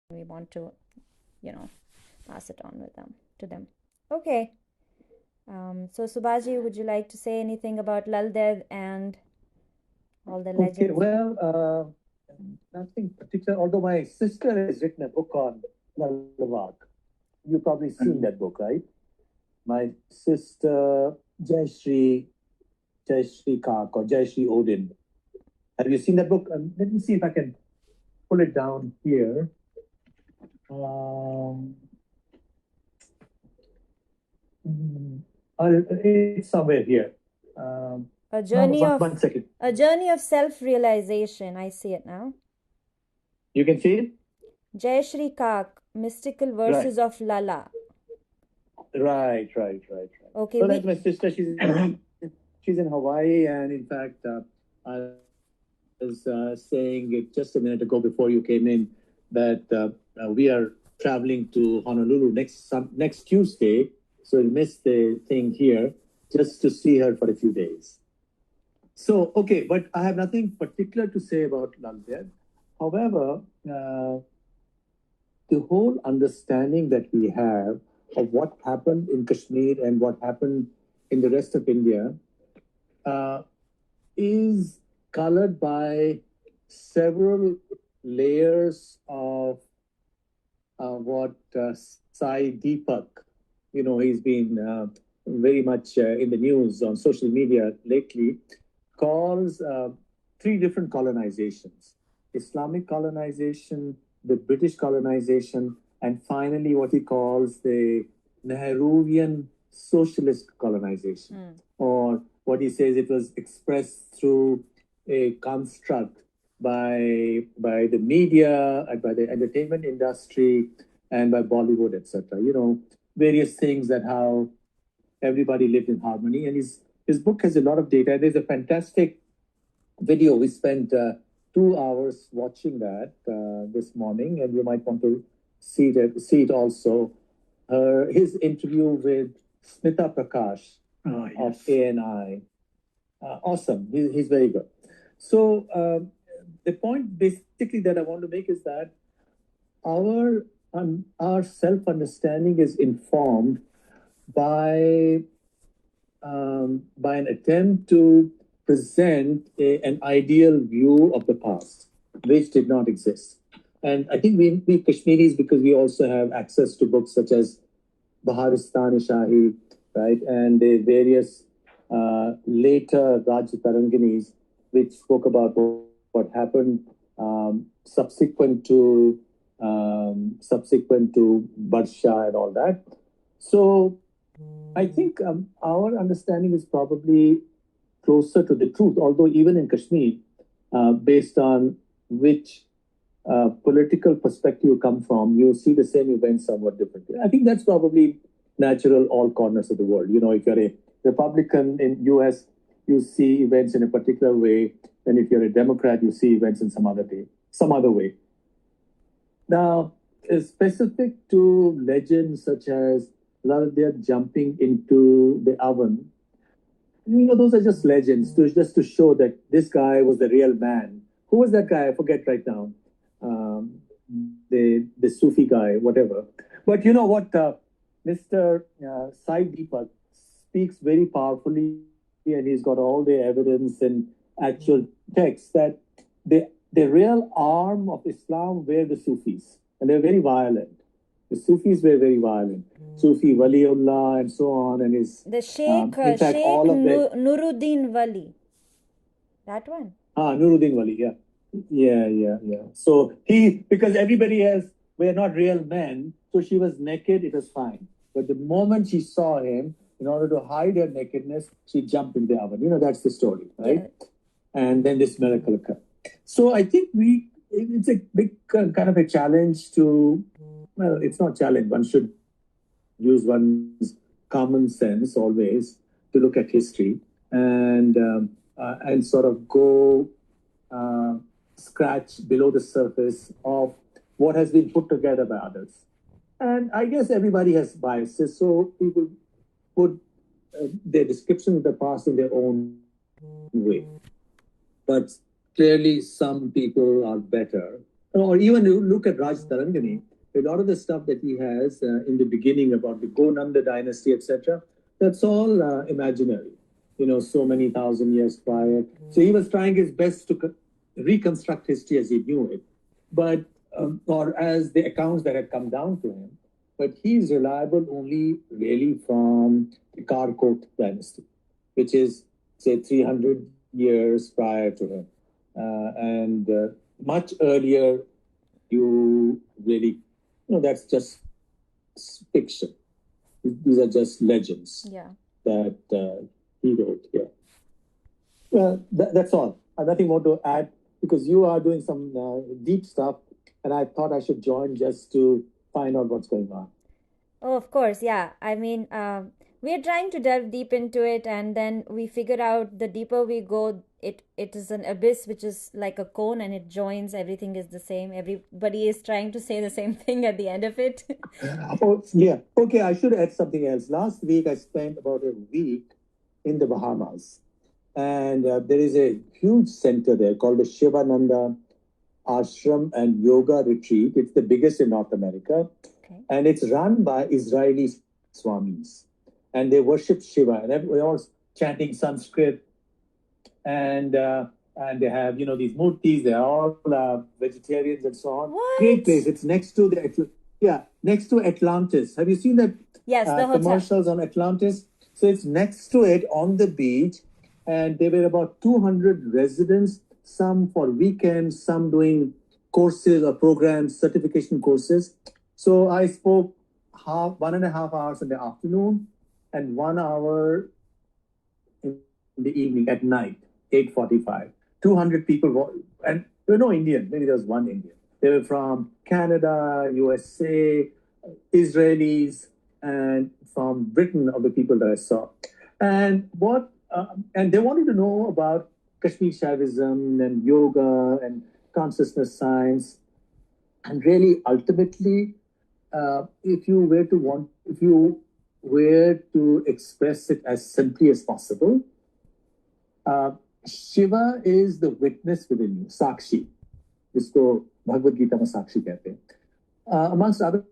We want to, pass it on to them. Okay. So Subhaji, would you like to say anything about Lal Ded and all the Okay, legends? well, nothing particular, although my sister has written a book on Lal Vaakh. You've probably seen that book, right? My sister, Jayashree Kak or Jayashree Odin. Have you seen that book? Let me see if I can pull it down here. Um, it's somewhere here. A No, journey one of second. a journey of self-realization. I see it now. You can see it? Jayashree Kak, Mystical Right, Verses of Lala. right. Okay, So that's we my sister. She's in Hawaii, and in fact, I was saying it just a minute ago before you came in that we are traveling to Honolulu next Tuesday, so we'll miss the thing here just to see her for a few days. So okay, but I have nothing particular to say about Lalbed. However, the whole understanding that we have of what happened in Kashmir and what happened in the rest of India uh, is colored by several layers of what Sai Deepak, he's been very much in the news on social media lately, calls three different colonizations: Islamic colonization, the British colonization, and finally what he calls the Nehruvian socialist colonization, or what he says it was expressed through a construct by the media and by the entertainment industry and by Bollywood, etc. Various things that how everybody lived in harmony. And his book has a lot of data. There's a fantastic video. We spent 2 hours watching that this morning, and you might want to see it also. His interview with Smita Prakash of ANI. Awesome. He's very good. So the point basically that I want to make is that our self understanding is informed by by an attempt to present an ideal view of the past, which did not exist. And I think we Kashmiris, because we also have access to books such as Baharistan Shahi, right, and the various later Raj Taranginis, which spoke about what happened subsequent to Barsha and all that. So I think our understanding is probably closer to the truth, although even in Kashmir, based on which political perspective you come from, you see the same events somewhat differently. I think that's probably natural all corners of the world. If you're a Republican in US, you see events in a particular way, and if you're a Democrat, you see events in some other way. Now, specific to legends such as Laldia jumping into the oven, those are just legends, just to show that this guy was the real man. Who was that guy? I forget right now. Um, the Sufi guy, whatever. But you know what? Mr. Sai Deepak speaks very powerfully, and he's got all the evidence and actual text that the real arm of Islam were the Sufis, and they're very violent. The Sufis were very violent. Sufi Waliullah and so on, and the in fact, Sheikh all of the Nuruddin Wali. That one. Nuruddin Wali, yeah. Yeah. So because everybody else were not real men, so she was naked, it was fine. But the moment she saw him, in order to hide her nakedness, she jumped in the oven. That's the story, right? Yeah. And then this miracle occurred. So I think it's a big kind of a challenge to, well, it's not challenge. One should use one's common sense always to look at history and sort of go scratch below the surface of what has been put together by others. And I guess everybody has biases, so people put their description of the past in their own way. But clearly, some people are better or even look at Raj Tarangani, a lot of the stuff that he has in the beginning about the Gonanda dynasty, etc., that's all imaginary. So many thousand years prior. So he was trying his best to reconstruct history as he knew it, but or as the accounts that had come down to him. But he's reliable only really from the Karkot dynasty, which is say 300 years prior to him, and much earlier you really, that's just fiction. These are just legends. Yeah. That he wrote. Yeah. Well, that's all. I have nothing more to add because you are doing some deep stuff, and I thought I should join just to find out what's going on. Oh, of course, yeah. I mean, we are trying to delve deep into it, and then we figure out the deeper we go, it is an abyss which is like a cone, and it joins. Everything is the same. Everybody is trying to say the same thing at the end of it. Oh, yeah. Okay, I should add something else. Last week, I spent about a week in the Bahamas, and there is a huge center there called the Shivananda Ashram and Yoga Retreat. It's the biggest in North America, Okay. and it's run by Israeli swamis, and they worship Shiva, and we're all chanting Sanskrit, and they have these murtis. They are all vegetarians and so on. What? Great place. It's next to next to Atlantis. Have you seen that? Yes, the hotel. Commercials on Atlantis. So it's next to it on the beach, and there were about 200 residents. Some for weekends, some doing courses or programs, certification courses. So I spoke 1.5 hours in the afternoon, and 1 hour in the evening at night, 8:45. 200 people were, and there were no Indian. Maybe there was one Indian. They were from Canada, USA, Israelis, and from Britain of the people that I saw. And they wanted to know about Kashmir Shaivism and yoga and consciousness science. And really, ultimately, if you were to express it as simply as possible, Shiva is the witness within you, Sakshi. जिसको भगवद गीता में साक्षी कहते हैं. Amongst other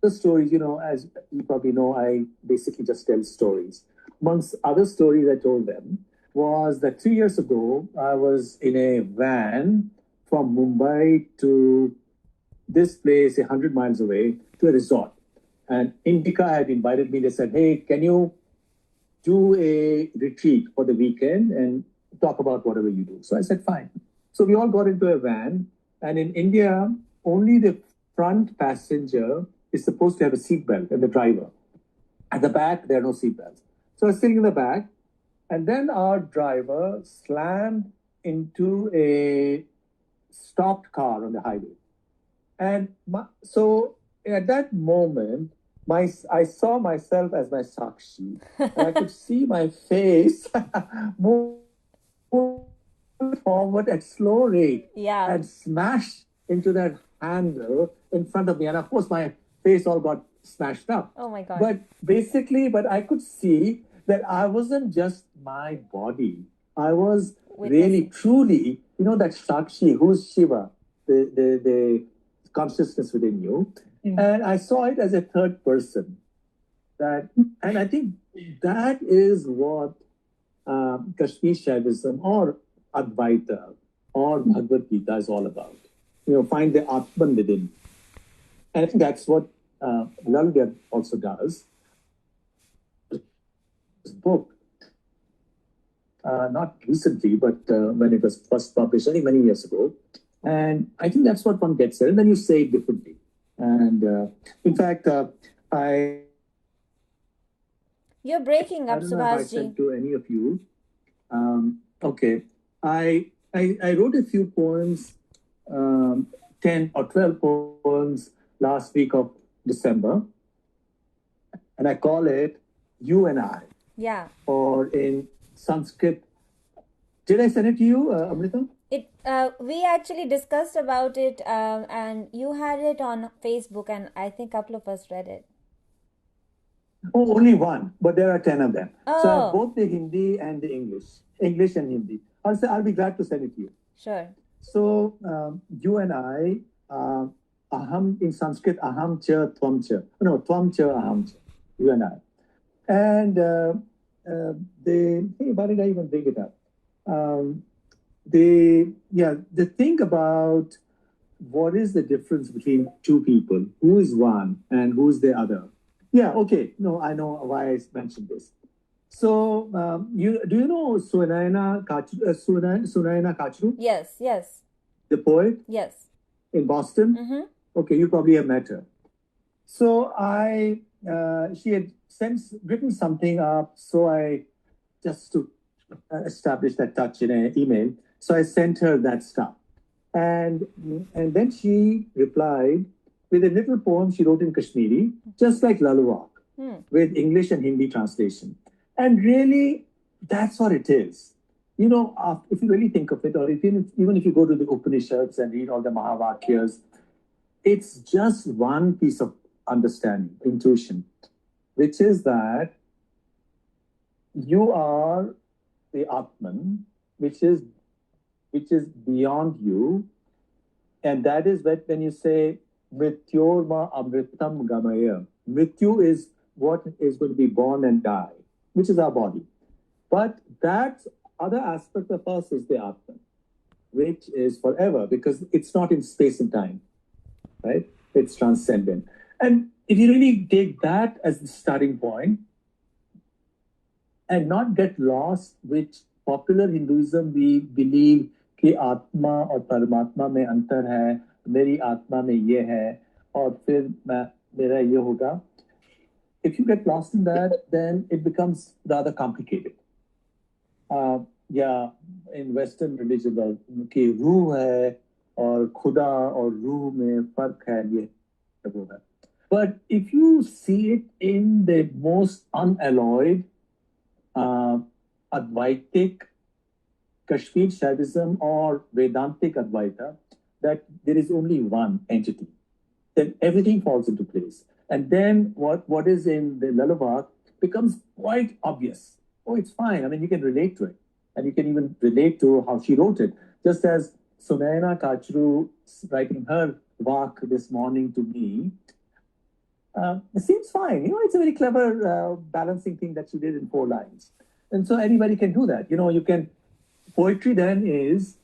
stories, as you probably know, I basically just tell stories. Amongst other stories I told them was that 3 years ago, I was in a van from Mumbai to this place 100 miles away to a resort. And Indica had invited me. They said, hey, can you do a retreat for the weekend and talk about whatever you do? So I said, fine. So we all got into a van. And in India, only the front passenger is supposed to have a seatbelt and the driver. At the back, there are no seatbelts. So I was sitting in the back, and then our driver slammed into a stopped car on the highway. And so at that moment, I saw myself as my Sakshi, and I could see my face move forward at slow rate, Yeah. and smashed into that handle in front of me. And of course, my face all got smashed up. Oh my God. But I could see that I wasn't just my body. I was Witnessing. really, truly, that Sakshi, who's Shiva, the consciousness within you. And I saw it as a third person. And I think that is what Kashmir Shaivism or Advaita or Bhagavad Gita is all about. Find the Atman within. And I think that's what Lal Vaakh also does. This book, not recently, but when it was first published, I think many years ago. And I think that's what one gets there. And then you say it differently. And in fact, You're breaking up, I don't know if I Subhasji. said to any of you. Okay. I wrote a few poems, 10 or 12 poems last week of December. And I call it You and I. Yeah. Or in Sanskrit. Did I send it to you, Amrita? We actually discussed about it, and you had it on Facebook, and I think a couple of us read it. Oh, only one, but there are 10 of them. So I Oh. have both the Hindi and the English and Hindi. I'll be glad to send it to you. Sure. So you and I uh, aham in Sanskrit, aham cha, tvam cha. No, tvam cha, aham cha. You and I. And hey, why did I even bring it up? Um, the thing about what is the difference between two people? Who is one and who's the other? Yeah, okay. No, I know why I mentioned this. So, you know Sunayana Kachru, Yes, yes, the poet yes. in Boston? Mm-hmm. Okay, you probably have met her. So she had written something up. So I just to establish that touch in an email. So I sent her that stuff, and and then she replied with a little poem she wrote in Kashmiri, just like Lal Vaakh, with English and Hindi translation. And really, that's what it is. You know, if you really think of it, or even if you go to the Upanishads and read all the Mahavakyas, it's just one piece of understanding, intuition, which is that you are the Atman, which is beyond you, and that is when you say Mrityorma Amritam Gamaya. Mrityu is what is going to be born and die, which is our body. But that other aspect of us is the Atman, which is forever because it's not in space and time, right? It's transcendent. And if you really take that as the starting point and not get lost with popular Hinduism, we believe कि आत्मा और परमात्मा में अंतर है, मेरी आत्मा में ये है, और फिर मेरा ये होगा. If you get lost in that, then it becomes rather complicated. Yeah, in Western religion, कि रूह है और खुदा और रूह में फर्क है, ये वो है. But if you see it in the most unalloyed Advaitic Kashmir Shaivism or Vedantic Advaita, that there is only one entity, then everything falls into place. And then what is in the Lal Vaakh becomes quite obvious. Oh, it's fine. I mean, you can relate to it. And you can even relate to how she wrote it. Just as Sunayana Kachru writing her Vaakh this morning to me, it seems fine. You know, it's a very clever balancing thing that she did in 4 lines. And so anybody can do that. You know, poetry then is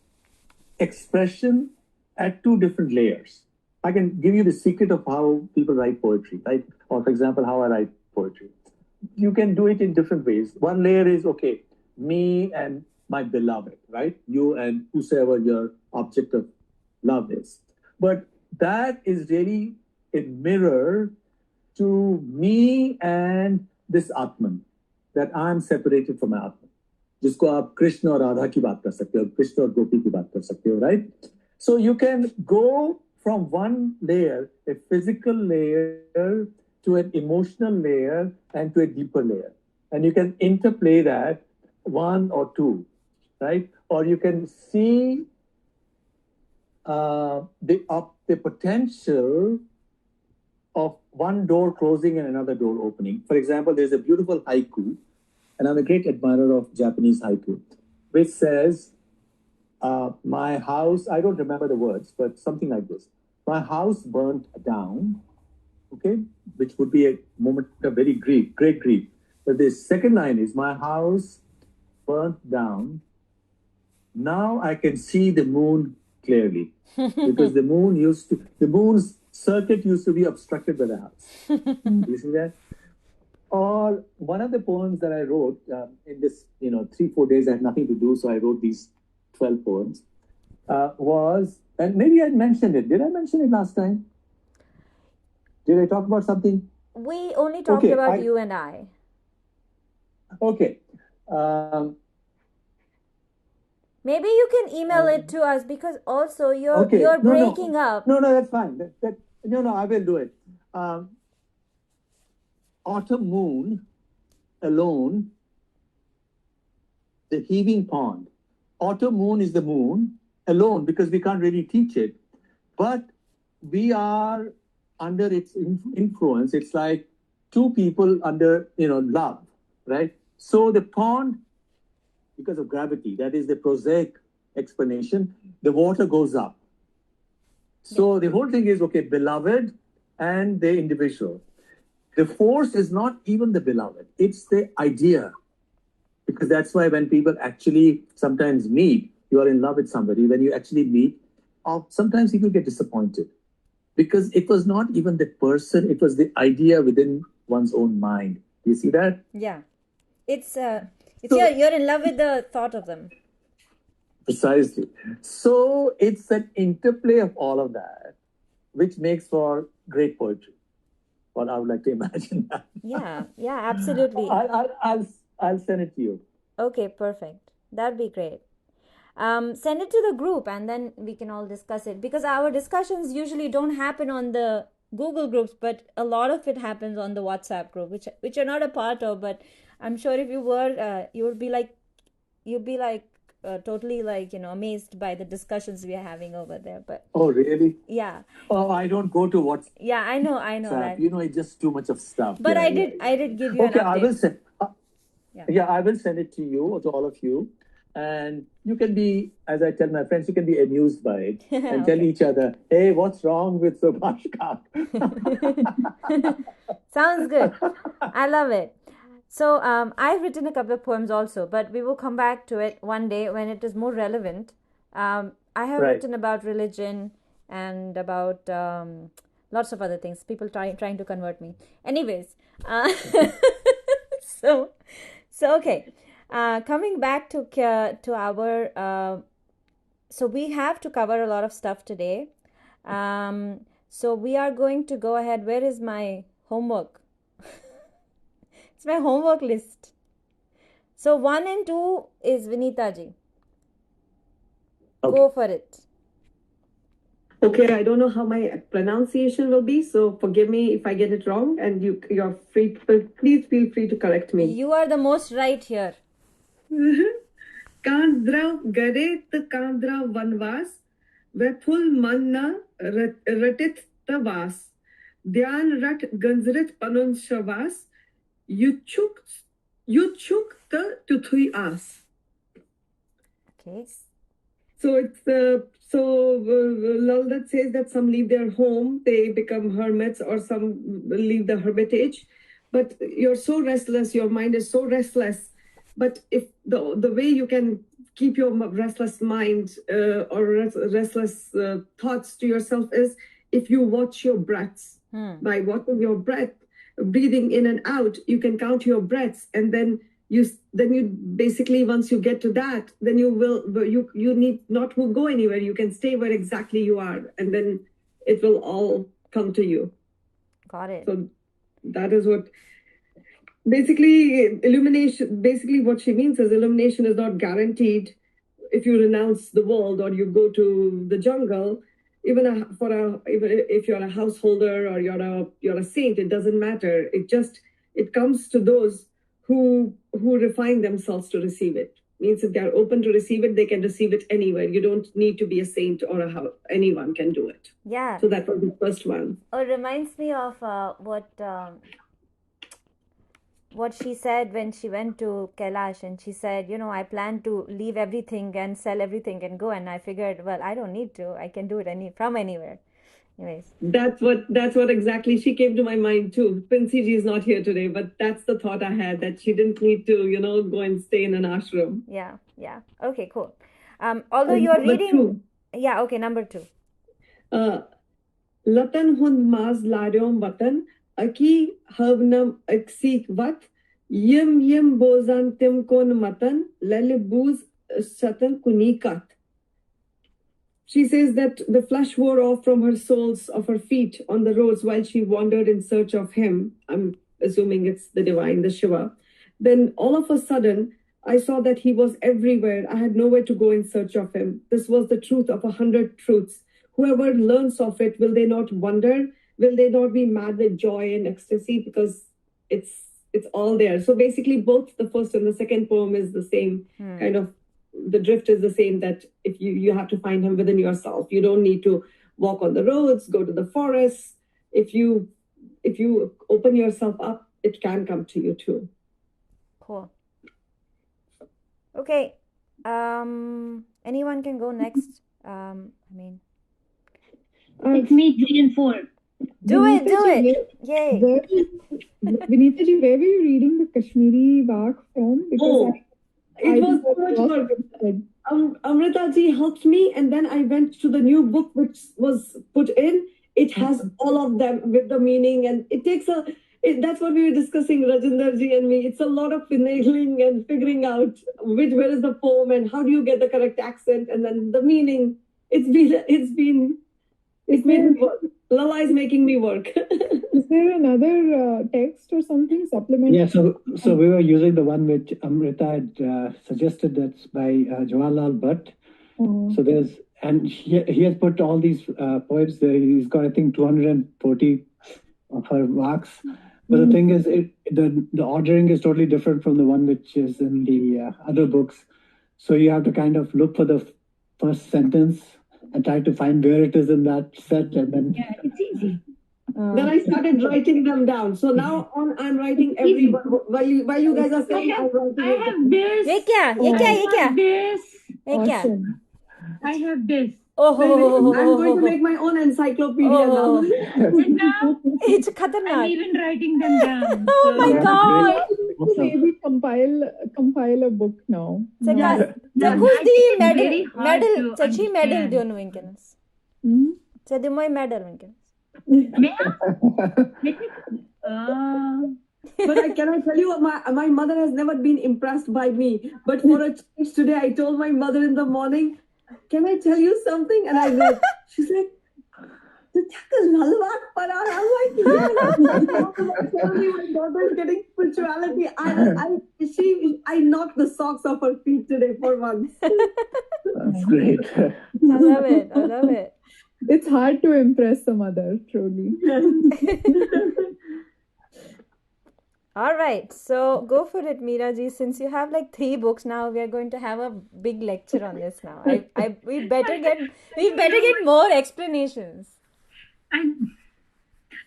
expression at two different layers. I can give you the secret of how people write poetry, right? Or for example, how I write poetry. You can do it in different ways. One layer is, okay, me and my beloved, right? You and whosoever your object of love is. But that is really a mirror to me and this Atman, that I'm separated from my Atman. जिसको आप कृष्ण और राधा की बात कर सकते हो, कृष्ण और गोपी की बात कर सकते हो, right? So you can go from one layer, a physical layer, to an emotional layer and to a deeper layer. And you can interplay that one or two, right? Or you can see the potential of one door closing and another door opening. For example, there's a beautiful haiku, and I'm a great admirer of Japanese haiku, which says, my house, I don't remember the words, but something like this. My house burnt down, okay, which would be a moment of very great grief. But the second line is, my house burnt down. Now I can see the moon clearly. Because the moon's circuit used to be obstructed by the house. You see that? Or one of the poems that I wrote in this, 3-4 days, I had nothing to do, so I wrote these 12 poems, was, and maybe I mentioned it. Did I mention it last time? Did I talk about something? We only talked about you and I. Okay. Maybe you can email it to us, because also you're breaking up. No, that's fine. I will do it. Autumn moon alone, the heaving pond. Autumn moon is the moon alone because we can't really teach it, but we are under its influence. It's like two people under, love, right? So the pond, because of gravity, that is the prosaic explanation, the water goes up. So the whole thing is okay, beloved and the individual. The force is not even the beloved, it's the idea. Because that's why when people actually sometimes meet, you are in love with somebody, when you actually meet, sometimes people get disappointed because it was not even the person, it was the idea within one's own mind. Do you see that? Yeah. It's So, you're in love with the thought of them. precisely. So it's an interplay of all of that, which makes for great poetry. What I would like to imagine. Yeah, yeah, absolutely. I'll send it to you. Okay, perfect. That'd be great. Send it to the group and then we can all discuss it because our discussions usually don't happen on the Google groups, but a lot of it happens on the WhatsApp group, which you're not a part of. But I'm sure if you were, you would be like, you'd be like totally like amazed by the discussions we are having over there. But Oh, really? yeah, Oh, I don't go to WhatsApp. yeah, I know that. It's just too much of stuff. But I did give you an Okay, I will update. send. Yeah. Yeah, I will send it to you, to all of you, and you can be, as I tell my friends, you can be amused by it and tell Okay. each other, "Hey, what's wrong with Subhash Kak?" Sounds good. I love it. So I've written a couple of poems also, but we will come back to it one day when it is more relevant. I have Right. written about religion and about lots of other things. People trying to convert me. Anyways, so okay. Coming back to our so we have to cover a lot of stuff today. So we are going to go ahead. Where is my homework? It's my homework list. So 1 and 2 is Vinita ji. Okay. Go for it. Okay, I don't know how my pronunciation will be, so forgive me if I get it wrong, and you're free. Please feel free to correct me. You are the most right here. Kandrav garet kandra vanvas, veful manna ratit tavas, dhyan rat ganzrit panun shavas, yuchuk ta tuthui as. Okay. So it's Lal that says that some leave their home, they become hermits, or some leave the hermitage. But you're so restless, your mind is so restless. But if the way you can keep your restless mind or restless thoughts to yourself is if you watch your breaths. By watching your breath, breathing in and out, you can count your breaths, and then you basically, once you get to that, then you need not to go anywhere. You can stay where exactly you are, and then it will all come to you. Got it. So that is what basically illumination. Basically, what she means is illumination is not guaranteed if you renounce the world or you go to the jungle. Even if you're a householder or you're a saint, it doesn't matter. It comes to those who refine themselves to receive it. Means if they're open to receive it, they can receive it anywhere. You don't need to be a saint or anyone can do it. Yeah. So that was the first one. It reminds me of what she said when she went to Kailash, and she said, I plan to leave everything and sell everything and go. And I figured, well, I don't need to. I can do it from anywhere. Anyways. That's what exactly she came to my mind too. Princey ji is not here today, but that's the thought I had, that she didn't need to, go and stay in an ashram. Yeah. Okay, cool. Although you're reading. Two. Yeah, okay, number 2. Latan hund maz laryom watan, aki havnam aksik wat, yim bozan tim kon matan, lele booz satan kunikat. She says that the flesh wore off from her soles of her feet on the roads while she wandered in search of him. I'm assuming it's the divine, the Shiva. Then all of a sudden, I saw that he was everywhere. I had nowhere to go in search of him. This was the truth of 100 truths. Whoever learns of it, will they not wonder? Will they not be mad with joy and ecstasy? Because it's all there. So basically, both the first and the second poem is the same kind of. The drift is the same, that if you have to find him within yourself. You don't need to walk on the roads, go to the forests. If you open yourself up, it can come to you too. Cool. Okay. Anyone can go next. It's me, 3 and 4. Do it, do Vinita ji, it. Yay. Vinita ji, where were you reading the Kashmiri Vaakh from? Because It was just so much lost work. it instead. Amrita ji helped me, and then I went to the new book which was put in. It has all of them with the meaning, and it takes that's what we were discussing, Rajinder ji and me. It's a lot of finagling and figuring out where is the poem and how do you get the correct accent and then the meaning. It's made me work. Lala is making me work. Is there another text or something supplementary? Yeah, so we were using the one which Amrita had suggested. That's by Jawaharlal Bhatt. So he has put all these poems there. He's got, I think, 240 of her Vaaks. But the thing is, the ordering is totally different from the one which is in the other books. So you have to kind of look for the first sentence and try to find where it is in that set, and then It's easy. Then I started writing them down. So now on, I'm writing every while you guys are saying, I'm writing. I have this. ये क्या This. ये क्या Awesome. I have this. I'm going to Oh, make my own encyclopedia now. And now it's I'm खतरनाक. even writing them down. Oh my Yeah, god. to maybe compile a book now. So No. who's I the think it's medal? very hard Medal. to So she medal understand. doing Winkins. Hmm? So the my medal Winkins. But can I tell you, my mother has never been impressed by me. But for a change today, I told my mother in the morning, can I tell you something? And I read. She's like, Lal Vaakh para. I'm like, yeah. Suddenly my daughter is getting spirituality. I knocked the socks off her feet today for once. that's great. I love it. I love it. It's hard to impress a mother, truly. All right, so go for it, Meera ji. Since you have like 3 books now, we are going to have a big lecture on this now. We better get more explanations.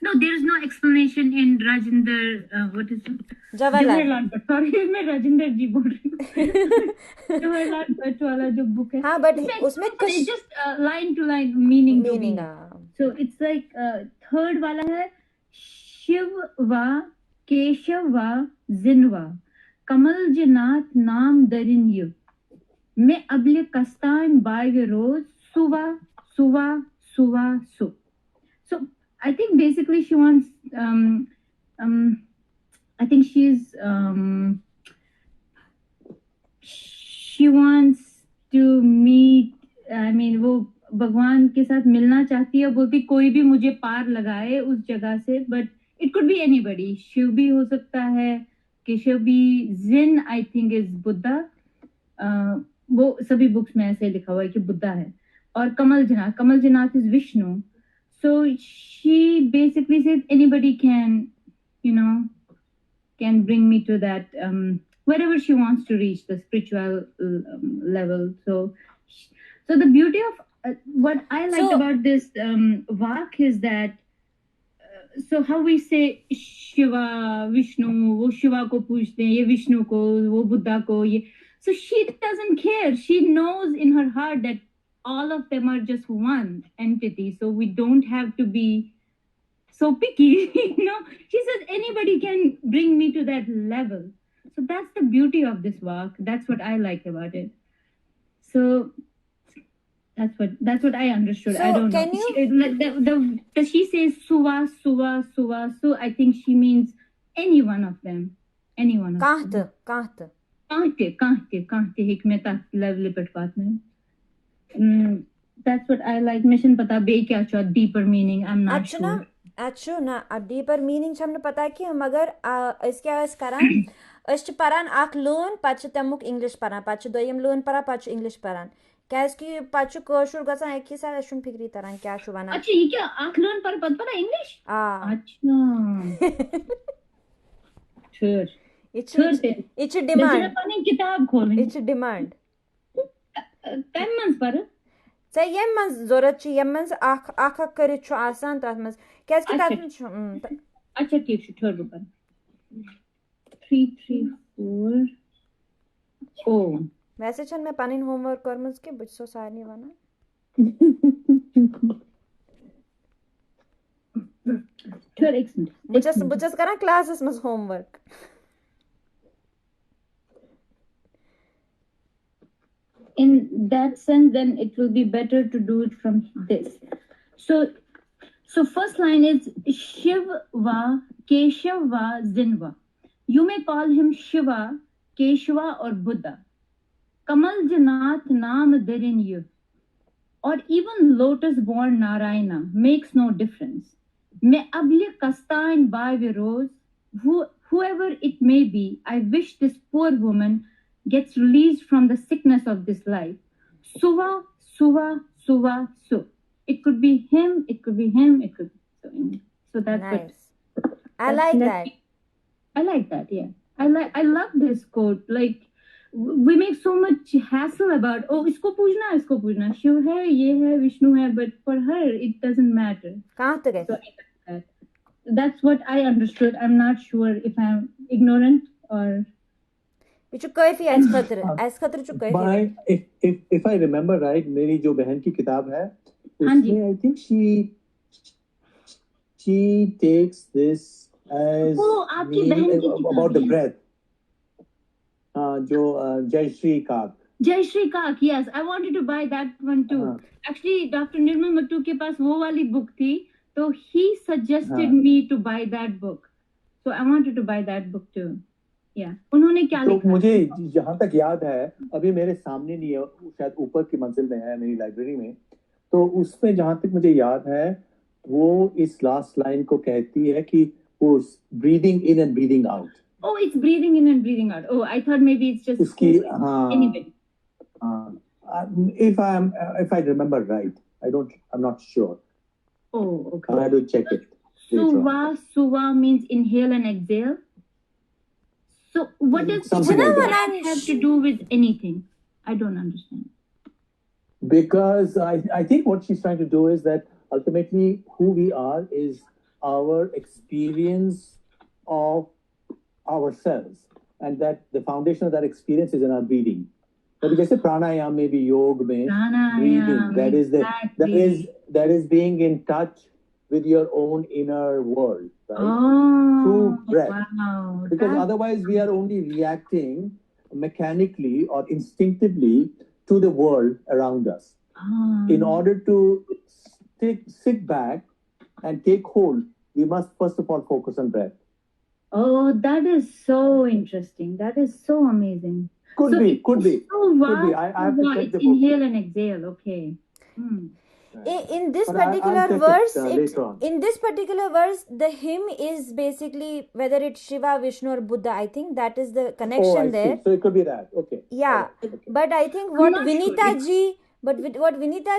No, there is no explanation in Rajinder. What is it? Jawaharlal. Bhatt. Sorry, मैं राजेंद्र जी बोल रही हूँ. Jawaharlal Bhatt वाला जो book है. हाँ, but उसमें कुछ It's just line to line meaning. meaning. So it's like third वाला है शिव केशव जिनवा कमल जनात नाम दरिन यु मैं अबले कस्तान बाय रोज सुवा सु. So I think basically she wants I think she wants to meet, I mean वो भगवान के साथ मिलना चाहती है. बोलती कोई भी मुझे पार लगाए उस जगह से. But it could be anybody. Shiv भी हो सकता है, केशव भी. जिन I think is बुद्धा. वो सभी बुक्स में ऐसे लिखा हुआ है कि बुद्धा है. और कमल जनाथ is Vishnu. So she basically says anybody can bring me to that wherever she wants to reach the spiritual level. So the beauty of what I liked about this Vaakh is that so how we say Shiva, Vishnu, वो शिवा को पूजते हैं, ये विष्णु को, वो बुद्धा को, ये. So she doesn't care. She knows in her heart that all of them are just one entity. So we don't have to be so picky. She says anybody can bring me to that level. So that's the beauty of this Vaakh. That's what I like about it. So that's what I understood. So I don't can know. She says suva, su. I think she means any one of them. Any one of them. कांटे हिकमत लिपट बात में. That's what I like. Mission पता बे क्या चो deeper meaning. I'm not sure. अच्छा ना a deeper meaning हमने पता कि हम अगर इसके आवाज करान अष्ट परान आख लोन पाच तमुक English परान पाच दोयम लोन परा पाच English परान कैस की पाच कोशुर गसा एक ही साथ अशुन फिक्री तरह क्या शुवाना. अच्छा ये क्या आख लोन पर पद परा English? अच्छा. Sure. It's a demand. किताब खोलें. It's a demand. Ten months पर. So यमंस ज़रूरत ची यमंस आखा करे चो आसान तात्मस कैस की तात्मस. अच्छा ठीक है थोड़ा रुपन. 3 3 4. Oh. वैसे चल मैं पानिन होमवर्क करमस के बुझ सो सारनी वाना. Sure, excellent. بہٕ چھَس کران کلاسس منٛز home work. In that sense, then it will be better to do it from this. So first line is Shiva Keshava Zinva. You may call him Shiva, Keshava or Buddha. Kamal Janath Naam Dharin Yu. Or even lotus born Narayana makes no difference. Me abli kastain by rose, whoever it may be, I wish this poor woman gets released from the sickness of this life. Suva, suva, suva, su. It could be him, it could be him, it could be so that's Nice. what I like that. I like that, yeah. I love this quote. Like we make so much hassle about isko पूछना शिव है ये है विष्णु है, but for her it doesn't matter. कहाँ तक है? So that's what I understood. I'm not sure if I'm ignorant or ये जो कैफी ऐस खतर जो Kaifi. If I remember right, मेरी जो बहन की किताब है उसमें I think she takes this as about the breath. जो Jayashree Kak. Yes, I wanted to buy that one too. Actually, Dr. Nirmal Mattu के पास वो वाली book थी, so he suggested me to buy that book. So I wanted to buy that book too. Yeah. उन्होंने क्या लिखा? तो मुझे जहाँ तक याद है, अभी मेरे सामने नहीं है, शायद ऊपर की मंजिल में है मेरी लाइब्रेरी में, तो उसमें जहाँ तक मुझे याद है, वो इस लास्ट लाइन को कहती है कि वो breathing in and breathing out. Oh, it's breathing in and breathing out. Oh, I thought maybe it's just उसकी anyway. If I remember right, I'm not sure. Oh, okay. I have to check it. Suva means inhale and exhale. So what does that have to do with anything? I don't understand. Because I think what she's trying to do is that ultimately who we are is our experience of ourselves, and that the foundation of that experience is in our breathing. But जैसे प्राणायाम में भी योग में breathing, that is being in touch with your own inner world, right? Through breath. Wow. Because otherwise we are only reacting mechanically or instinctively to the world around us. In order to sit back and take hold, we must first of all focus on breath. Oh, that is so interesting. That is so amazing. Could be. I have to check the book. Inhale and exhale. Okay. In this particular verse, the him is basically whether it's Shiva, Vishnu, or Buddha. I think that is the connection there. So it could be that. Okay. Yeah, okay. But I think what Vinita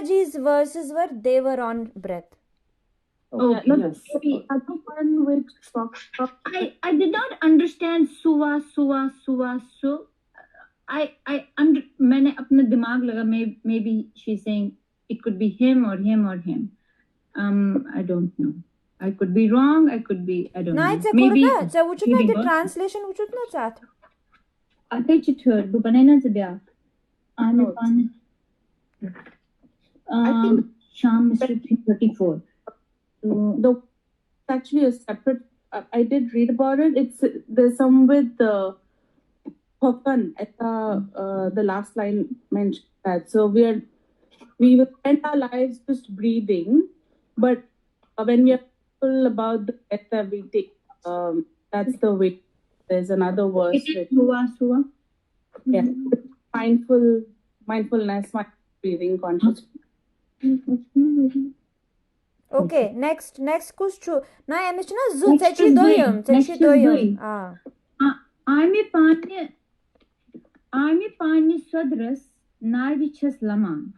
Ji's verses were, they were on breath. Okay. Yes. The other one which I did not understand suva. So मैंने अपना दिमाग लगा maybe she's saying it could be him or him or him. I don't know. I could be wrong. I don't know. Maybe the translation वुचुतना चाहत. आते चिठर वो बनाना जबिया. I think Sham Mr. 334. Though it's actually a separate. I did read about it. There's some with the Hokan at the last line mentioned that. So we will spend our lives just breathing, but when we are full about the breath that we take, that's the way. There's another verse. It is suva. Yeah, mindfulness, breathing, conscious. Okay, next question. Na emichna zu techi doyum. Ami pani swadras narvichas laman.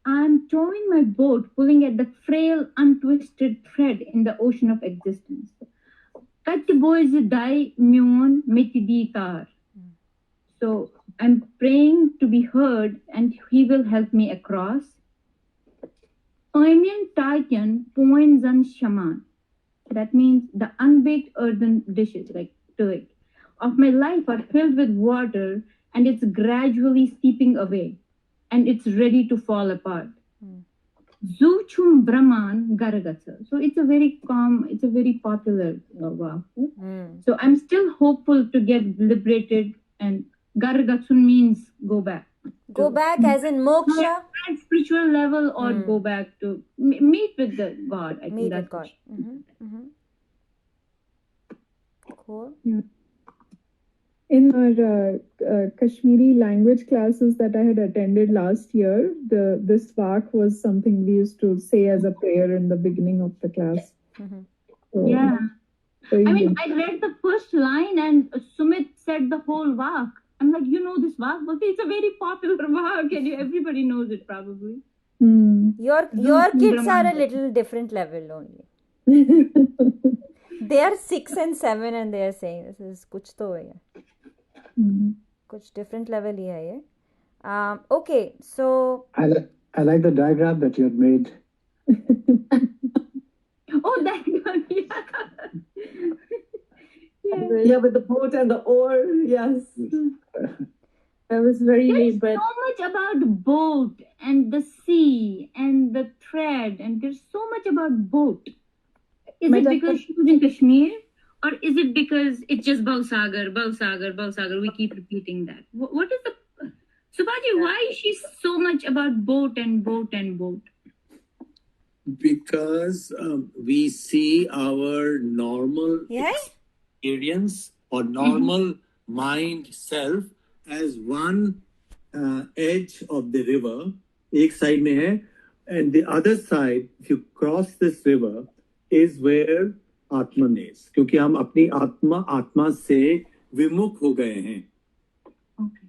I'm towing my boat, pulling at the frail, untwisted thread in the ocean of existence. Kat boys die myon mitidikar. So I'm praying to be heard, and he will help me across. Oimian Titan points and shaman. That means the unbaked earthen dishes, like turd, of my life are filled with water, and it's gradually seeping away, and it's ready to fall apart. Zuchum Brahman Garagatsa. So it's a very it's a very popular Vaakh. So I'm still hopeful to get liberated, and Garagatsun means go back. Go back as in moksha? At spiritual level, or go back to meet with the God. I Meet think with God. Cool. In our Kashmiri language classes that I had attended last year, this Vaakh was something we used to say as a prayer in the beginning of the class. So, yeah. I mean, I read the first line and Sumit said the whole Vaakh. I'm like, you know this Vaakh? But it's a very popular Vaakh and everybody knows it probably. Your kids are a little different level only. They are 6 and 7 and they are saying this is kuch to hai. Kuch different level hi hai ye. Okay, so I like the diagram that you had made. Oh, that one, yeah, with the boat and the oar, yes. That was very There's but so much about boat and the sea and the thread, and there's so much about boat. Is it because she was in Kashmir? Or is it because it's just Bausagar, Bausagar, Bausagar? We keep repeating that. What is the... Subhaji, why is she so much about boat and boat and boat? Because we see our normal experience or normal mind self as one edge of the river. Ek side mein hai, and the other side, if you cross this river, is where Atman is. क्योंकि हम अपनी आत्मा से विमुख हो गए हैं.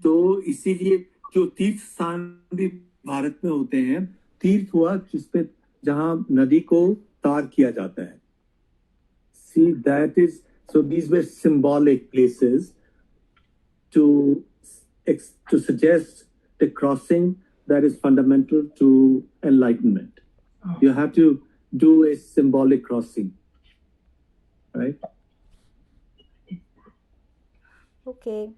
तो इसीलिए जो तीर्थ स्थान भी भारत में होते हैं, तीर्थ हुआ जिसपे जहां नदी को तार किया जाता है. See, that is, so these were symbolic places to suggest the crossing that is fundamental to enlightenment. You have to do a symbolic crossing, right? Okay.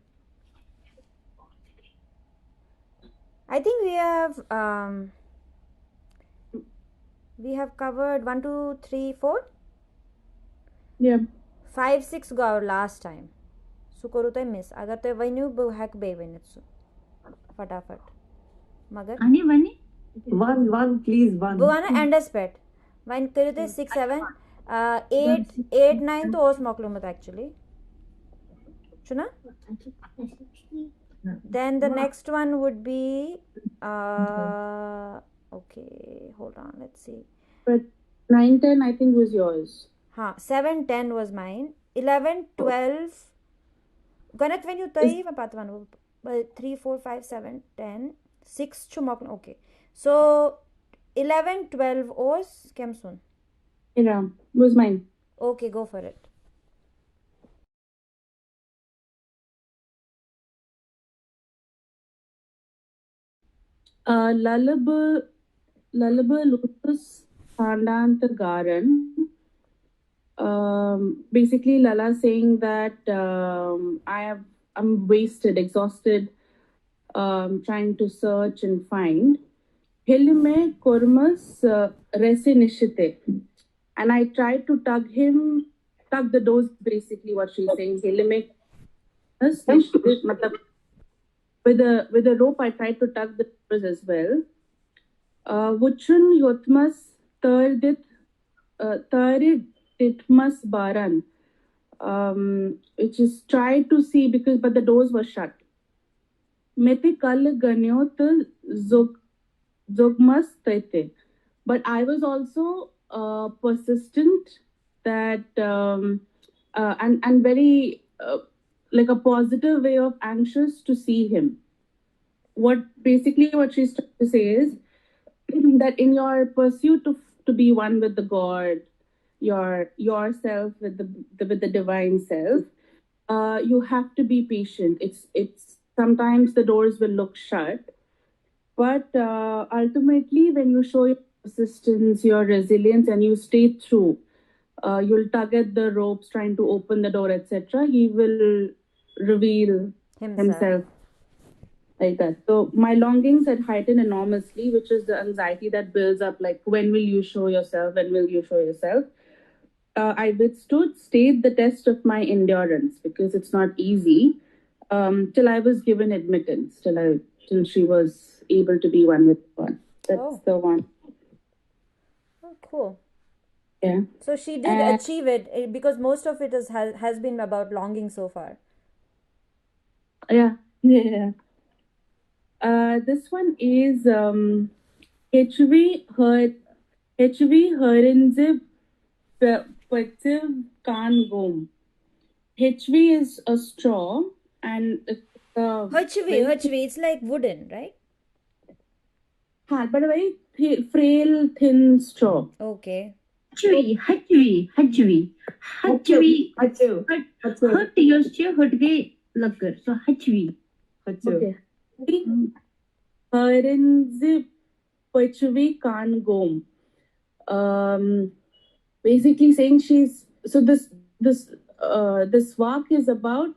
I think we have covered 1, 2, 3, 4. Yeah. 5, 6 go our last time. So करो तो miss. अगर तो वही hack बे वही सु फटाफट. मगर. Ani. One, please, one. वो आना एंडस पेट. When करो तो 6, 7, 8, 9 तो और स्मॉक लो मत actually. सुना? Then the next one would be okay, hold on, let's see. But 9, 10 I think was yours. 7, 10 was mine. 11, 12. Ganat when you tai patwan 3, 4, 5, 7, 10, 6 chumok. Okay. So 11, 12 was Kemsun. Yeah, was mine. Okay, go for it. Lullaby Lotus Garan. Basically Lala saying that I'm wasted, exhausted, trying to search and find. Hilme Kurmas Resinishite. And I tried to tug the doors, basically what she's saying. Hilme with a rope I tried to tug the doors as well. Vuchun Yotmas Tarid Titmas Baran, which is try to see but the doors were shut. Mete kal ganyot zogmas taite. But I was also persistent that and very like a positive way of anxious to see him. What she's trying to say is that in your pursuit to be one with the God, yourself with the divine self, you have to be patient. It's sometimes the doors will look shut, but ultimately when you show your persistence, your resilience, and you stay through, you'll tug at the ropes trying to open the door, etc. He will reveal himself like that. So my longings had heightened enormously, which is the anxiety that builds up, like, when will you show yourself? When will you show yourself? I stayed the test of my endurance, because it's not easy, till I was given admittance, till she was able to be one with God. That's the one. Oh, cool. Yeah. So she did achieve it, because most of it has been about longing so far. Yeah. This one is HV Herinzib Pativ Kan Gom. HV is a straw, and it's Hachvi, it's like wooden, right? But a very frail, thin straw. Okay. Hatchery. Hurt gay lagger. So hatchery. Okay. Herinzib Pachavi Kan Gom. Basically saying this Vaakh is about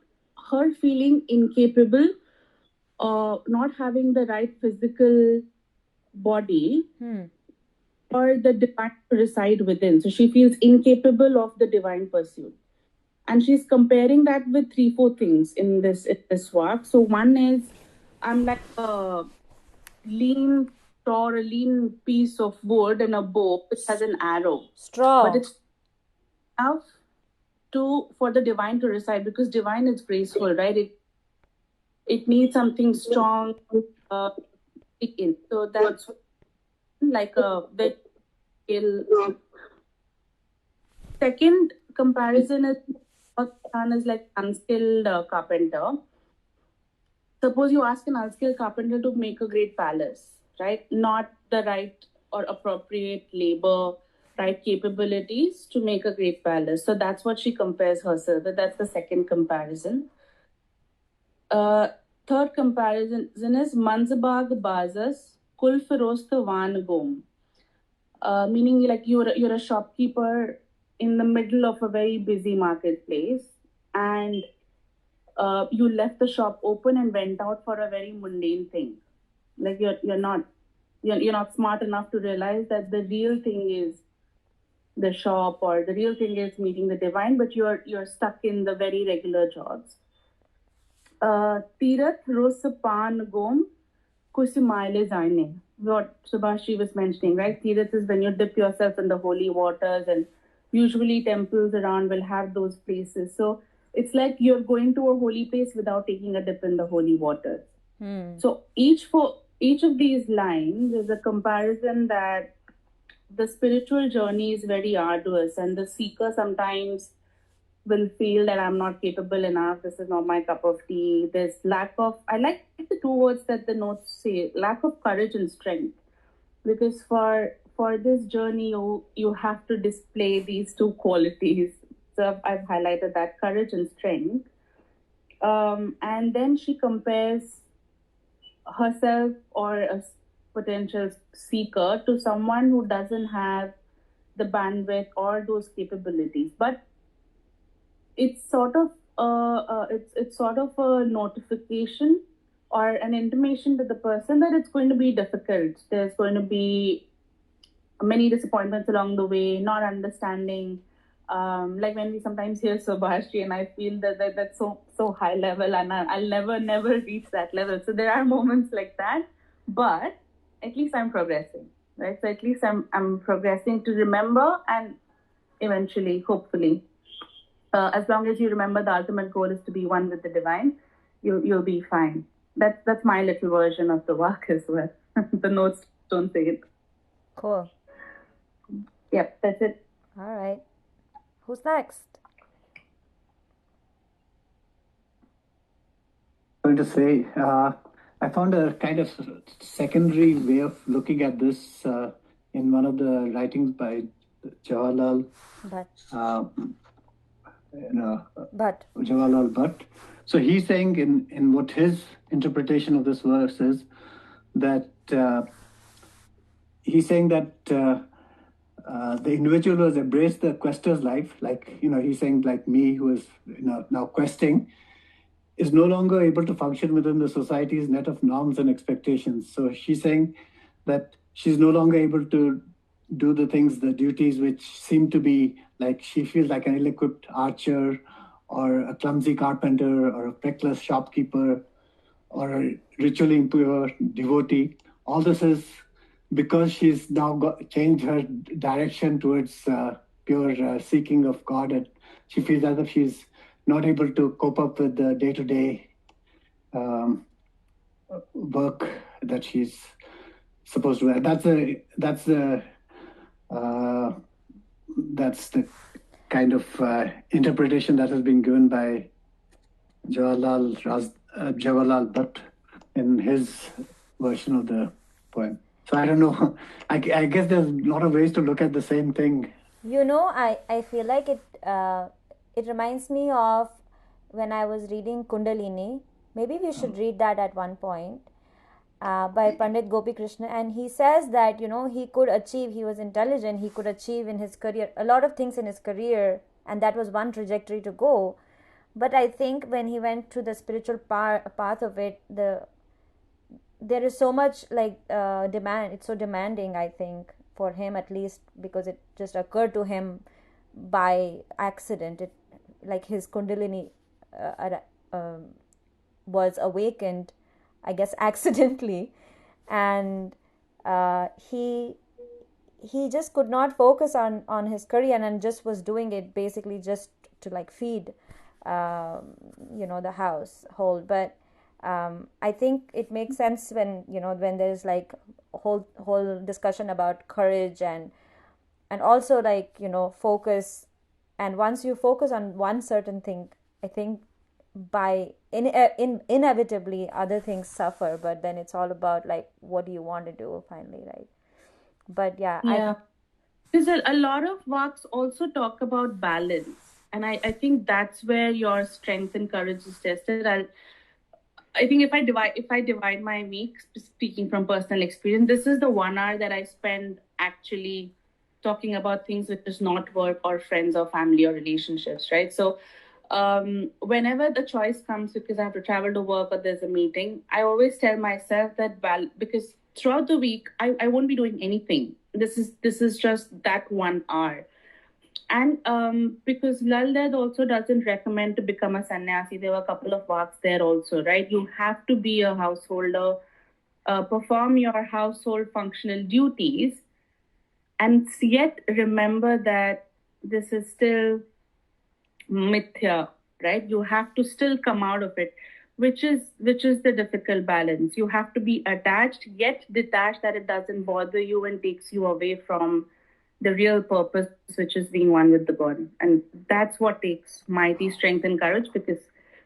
her feeling incapable, not having the right physical body, or the divine to reside within. So she feels incapable of the divine pursuit. And she's comparing that with 3-4 things in this Vaakh. So one is, I'm like a lean or a lean piece of wood and a bow which has an arrow. Straw. But it's enough for the divine to reside, because divine is graceful, right? It needs something strong. So that's like a bit ill. Second comparison is like unskilled carpenter. Suppose you ask an unskilled carpenter to make a great palace, right? Not the right or appropriate labor, right capabilities to make a great palace. So that's what she compares herself with. That's the second comparison. Third comparison is Manzabag Bazas Kul Firoz Van Gom. Meaning, like, you're a shopkeeper in the middle of a very busy marketplace, and you left the shop open and went out for a very mundane thing. Like, you're not smart enough to realize that the real thing is the shop, or the real thing is meeting the divine, but you're stuck in the very regular jobs. Tirath Rosapan Gom Kusimaile Zaine. What Subhashi was mentioning, right? Tirath is when you dip yourself in the holy waters, and usually temples around will have those places. So it's like you're going to a holy place without taking a dip in the holy waters. So each of these lines is a comparison that the spiritual journey is very arduous, and the seeker sometimes will feel that I'm not capable enough, this is not my cup of tea. There's lack of, I like the two words that the notes say, lack of courage and strength. Because for this journey, you have to display these two qualities. So I've highlighted that, courage and strength. And then she compares herself, or a potential seeker, to someone who doesn't have the bandwidth or those capabilities. But it's sort of a notification or an intimation to the person that it's going to be difficult. There's going to be many disappointments along the way, not understanding. Like when we sometimes hear Subhashi, and I feel that's so high level, and I'll never reach that level. So there are moments like that, but at least I'm progressing, right? So at least I'm progressing to remember, and eventually, hopefully, as long as you remember the ultimate goal is to be one with the divine, you'll be fine. That's my little version of the Vaakh as well. The notes don't say it. Cool. Yep, that's it. All right. Who's next? I'm going to say, I found a kind of secondary way of looking at this in one of the writings by Jawaharlal Jawaharlal Bhatt. So he's saying in what his interpretation of this verse is, that he's saying that the individual who has embraced the quester's life, like, he's saying, like me, who is now questing, is no longer able to function within the society's net of norms and expectations. So she's saying that she's no longer able to do the things, the duties which seem to be like she feels like an ill-equipped archer or a clumsy carpenter or a feckless shopkeeper or a ritually impure devotee. All this is because she's now changed her direction towards pure seeking of God, and she feels as if she's not able to cope up with the day-to-day work that she's supposed to have. That's the kind of interpretation that has been given by Jawaharlal Bhatt in his version of the poem. So I don't know. I guess there's a lot of ways to look at the same thing. You know, I feel like it reminds me of when I was reading Kundalini. Maybe we should read that at one point, by Pandit Gopi Krishna. And he says that, you know, he could achieve, he was intelligent, he could achieve in his career a lot of things in his career, and that was one trajectory to go. But I think when he went to the spiritual path of it, there is so much like demand. It's so demanding, I think, for him at least, because it just occurred to him by accident. It like his Kundalini was awakened, I guess, accidentally, and he just could not focus on his career and just was doing it basically just to like feed the household. But I think it makes sense when when there's like whole discussion about courage and also like focus. And once you focus on one certain thing, I think by inevitably other things suffer. But then it's all about like what do you want to do finally, right? But yeah, because a lot of Vaaks also talk about balance, and I think that's where your strength and courage is tested. I think if I divide my week, speaking from personal experience, this is the 1 hour that I spend actually talking about things which is not work or friends or family or relationships, right? So whenever the choice comes, because I have to travel to work or there's a meeting, I always tell myself that because throughout the week I won't be doing anything. This is just that 1 hour. And because Lal Dad also doesn't recommend to become a sannyasi, there were a couple of Vaaks there also, right? You have to be a householder, perform your household functional duties, and yet remember that this is still mithya, right? You have to still come out of it, which is the difficult balance. You have to be attached yet detached, that it doesn't bother you and takes you away from the real purpose, which is being one with the God. And that's what takes mighty strength and courage, because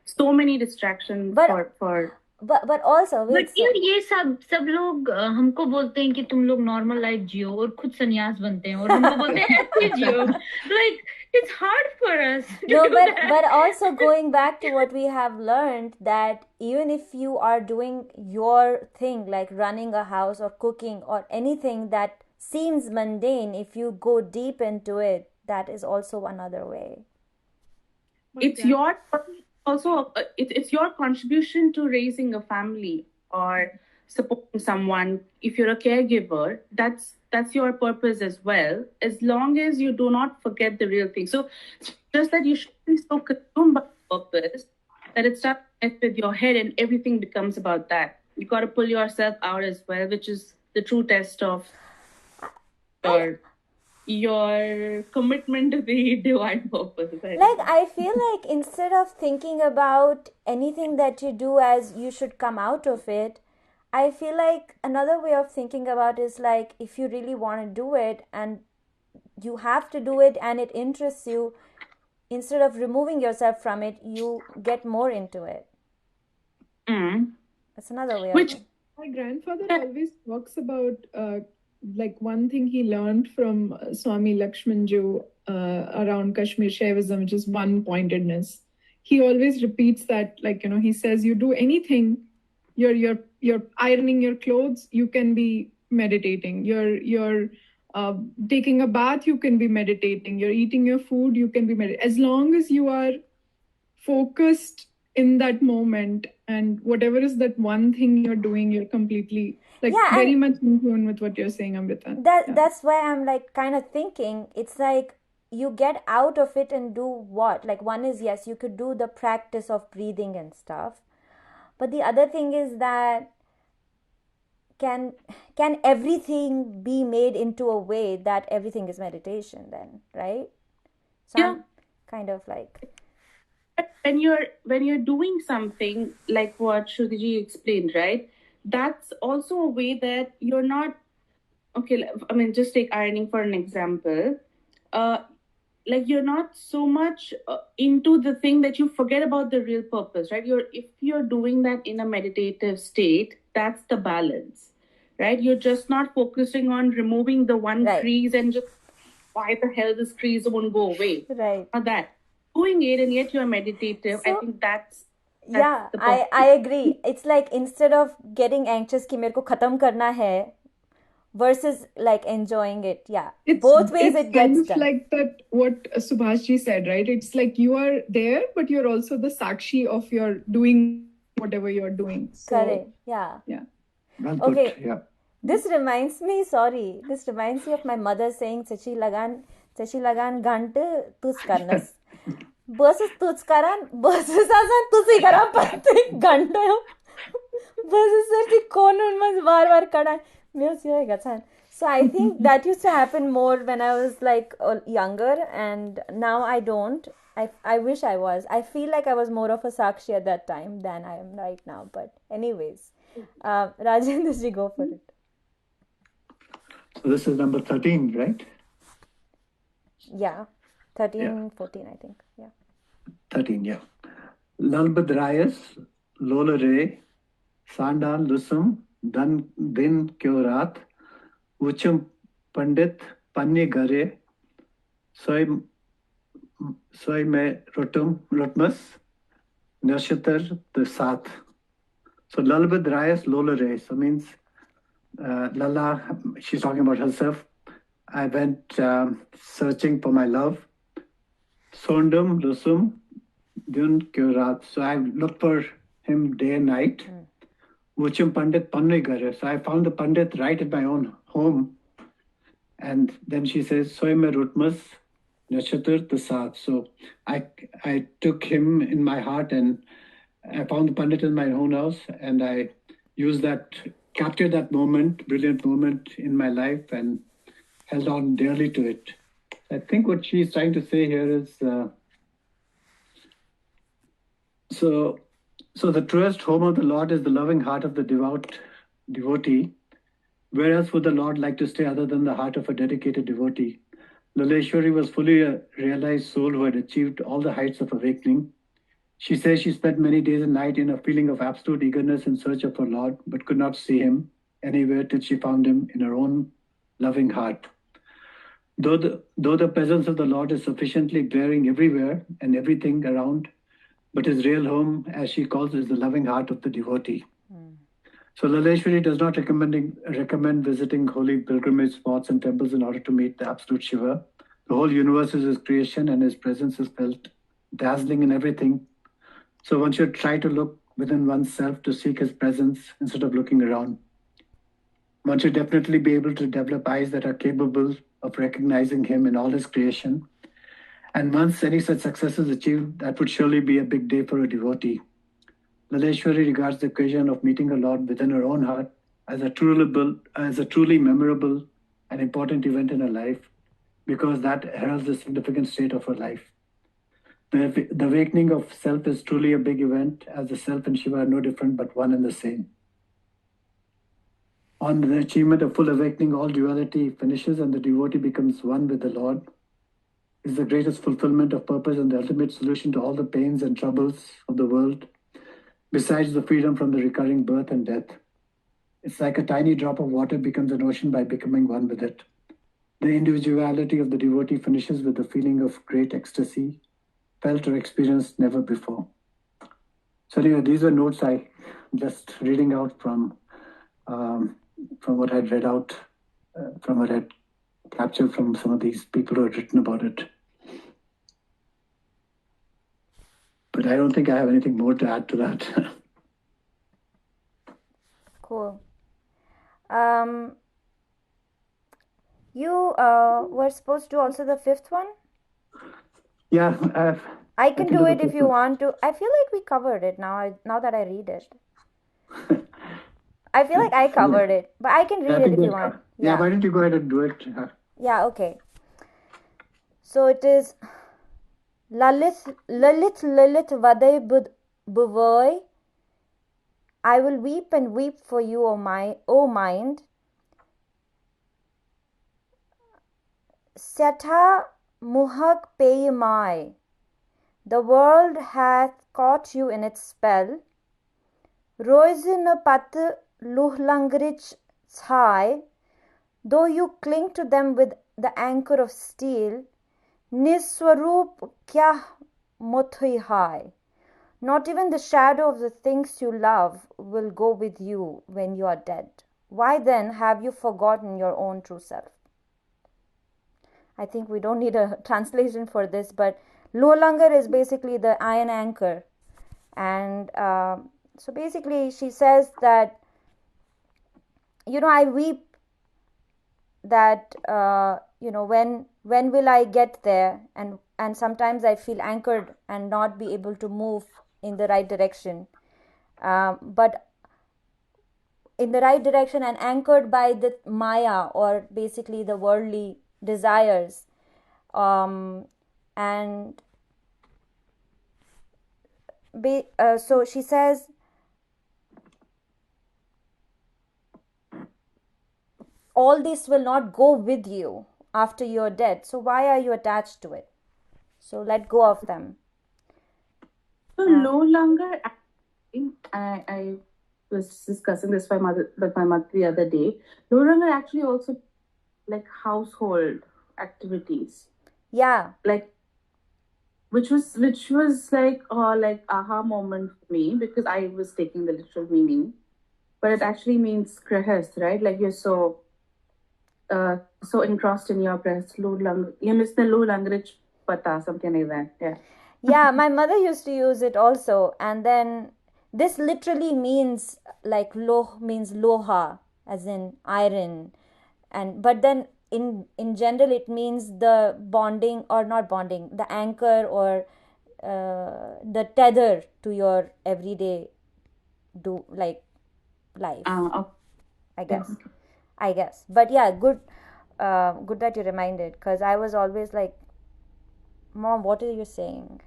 so many distractions for but also but यार ये सब लोग हमको बोलते हैं कि तुम लोग नॉर्मल लाइफ जियो और खुद सन्यास बनते हैं और हमको बोलते हैं ऐसे जियो. Like it's hard for us to no, do that. but also going back to what we have learned, that even if you are doing your thing like running a house or cooking or anything that seems mundane, if you go deep into it, that is also another way. It's your also it's your contribution to raising a family or supporting someone. If you're a caregiver, that's your purpose as well, as long as you do not forget the real thing. So just that you shouldn't be so consumed by purpose that it starts with your head and everything becomes about that. You got to pull yourself out as well, which is the true test of your commitment to the divine purpose. Like I feel like instead of thinking about anything that you do as you should come out of it, I feel like another way of thinking about is like, if you really want to do it and you have to do it and it interests you, instead of removing yourself from it, you get more into it. That's another way. Which my grandfather always talks about, like one thing he learned from Swami Lakshmanju around Kashmir Shaivism, which is one-pointedness. He always repeats that, like, he says, you do anything, you're ironing your clothes, you can be meditating. You're taking a bath, you can be meditating. You're eating your food, you can be meditating. As long as you are focused in that moment, and whatever is that one thing you're doing, you're completely like Yeah, very and much in tune with what you're saying, Amrita. Yeah. that's why I'm like kind of thinking it's like you get out of it and do what? Like one is, yes, you could do the practice of breathing and stuff, but the other thing is that can can everything be made into a way that everything is meditation then, right? So Yeah. I'm kind of like, When you're doing something like what Shrutiji explained, right? That's also a way that you're not okay. I mean, just take ironing for an example. Uh, like you're not so much into the thing that you forget about the real purpose, right? If you're doing that in a meditative state, that's the balance, right? You're just not focusing on removing the one right, crease and just why the hell this crease won't go away. right. Not that doing it and yet you're meditative. I So think that's yeah, the I agree. It's like instead of getting anxious कि मेरे को खत्म करना है versus like enjoying it. Yeah, both ways It's it kind gets of done. like that what Subhashji said, right? It's like you are there, but you're also the sakshi of your doing whatever you're doing. So Correct. Yeah. yeah. Well put. Okay. Yeah. This reminds me, sorry, this reminds me of my mother saying Chachi lagan gant tus karnas. Versus tuts karan versus asan tusi kara pati gant versus sir ki konun mas var karan meus yoega chan. So I think that used to happen more when I was like younger, and now I don't. I wish I was. I feel like I was more of a sakshi at that time than I am right now. But anyways, Rajendra ji, go for it. So this is number 13, right? Yeah, 13, Yeah. 14, I think. Yeah. 13, yeah. Lalbadrayas, Lolare, Sandan Lusum, Din Kyorat, Uchum Pandit, Panye Gare, Soy Me Rotmus, Nashatar the Sat. So Lalbadrayas, Lolare, so means Lala, she's talking about herself. I went searching for my love. Sondum Lusum Dun Kyurat. So I looked for him day and night. Uchum Pandit Panne Gare. So I found the Pandit right at my own home. And then she says, Soy me Rutmas Nashatur Tasat. So I took him in my heart and I found the Pandit in my own house, and I used that, captured that moment, brilliant moment in my life, and held on dearly to it. I think what she's trying to say here is so the truest home of the Lord is the loving heart of the devout devotee. Where else would the Lord like to stay other than the heart of a dedicated devotee? Laleshwari was fully a realized soul who had achieved all the heights of awakening. She says she spent many days and nights in a feeling of absolute eagerness in search of her Lord, but could not see him anywhere till she found him in her own loving heart. Though the presence of the Lord is sufficiently glaring everywhere and everything around, but his real home, as she calls it, is the loving heart of the devotee. So Laleshwari does not recommend visiting holy pilgrimage spots and temples in order to meet the absolute Shiva. The whole universe is his creation, and his presence is felt dazzling in everything. So one should try to look within oneself to seek his presence instead of looking around. One should definitely be able to develop eyes that are capable of recognizing him in all his creation. And once any such success is achieved, that would surely be a big day for a devotee. Laleshwari regards the occasion of meeting her Lord within her own heart as a truly memorable and important event in her life, because that heralds the significant state of her life. The awakening of self is truly a big event, as the self and Shiva are no different but one and the same. On the achievement of full awakening, all duality finishes and the devotee becomes one with the Lord. Is the greatest fulfillment of purpose and the ultimate solution to all the pains and troubles of the world, besides the freedom from the recurring birth and death. It's like a tiny drop of water becomes an ocean by becoming one with it. The individuality of the devotee finishes with the feeling of great ecstasy, felt or experienced never before. So anyway, these were notes I just reading out from what I'd read out, from what I'd captured from some of these people who had written about it. But I don't think I have anything more to add to that. Cool. You were supposed to also the fifth one? Yeah, I can do the it if fifth you one. want to. I feel like we covered it now that I read it. I feel like I covered it, but I can read it if you want. Yeah, why don't you go ahead and do it? Yeah, okay. So it is Lalit Vaday Buvoi. I will weep and weep for you, O mind. Setha Muhak Peyamai. The world hath caught you in its spell. Roisin Pat Luhlangrich Chai. Though you cling to them with the anchor of steel, Niswaroop Kya Muthui Hai. Not even the shadow of the things you love will go with you when you are dead. Why then have you forgotten your own true self? I think we don't need a translation for this, but Lolangar is basically the iron anchor. And so basically, she says that, I weep that, when will I get there? And sometimes I feel anchored and not be able to move in the right direction. But in the right direction and anchored by the Maya, or basically the worldly desires. And so she says, all this will not go with you after you're dead. So why are you attached to it? So let go of them. So no longer, I was discussing this with my mother the other day. No longer actually also like household activities. Yeah. Like which was like aha moment for me, because I was taking the literal meaning, but it actually means grahast, right? Like you're so engrossed in your grahast. You miss the lo language pata, something like that. Yeah. Yeah, my mother used to use it also, and then this literally means like means loha, as in iron, but then in general it means the bonding, or not bonding, the anchor, or the tether to your everyday life. Okay. I guess, but yeah, good that you reminded, because I was always like, Mom, what are you saying?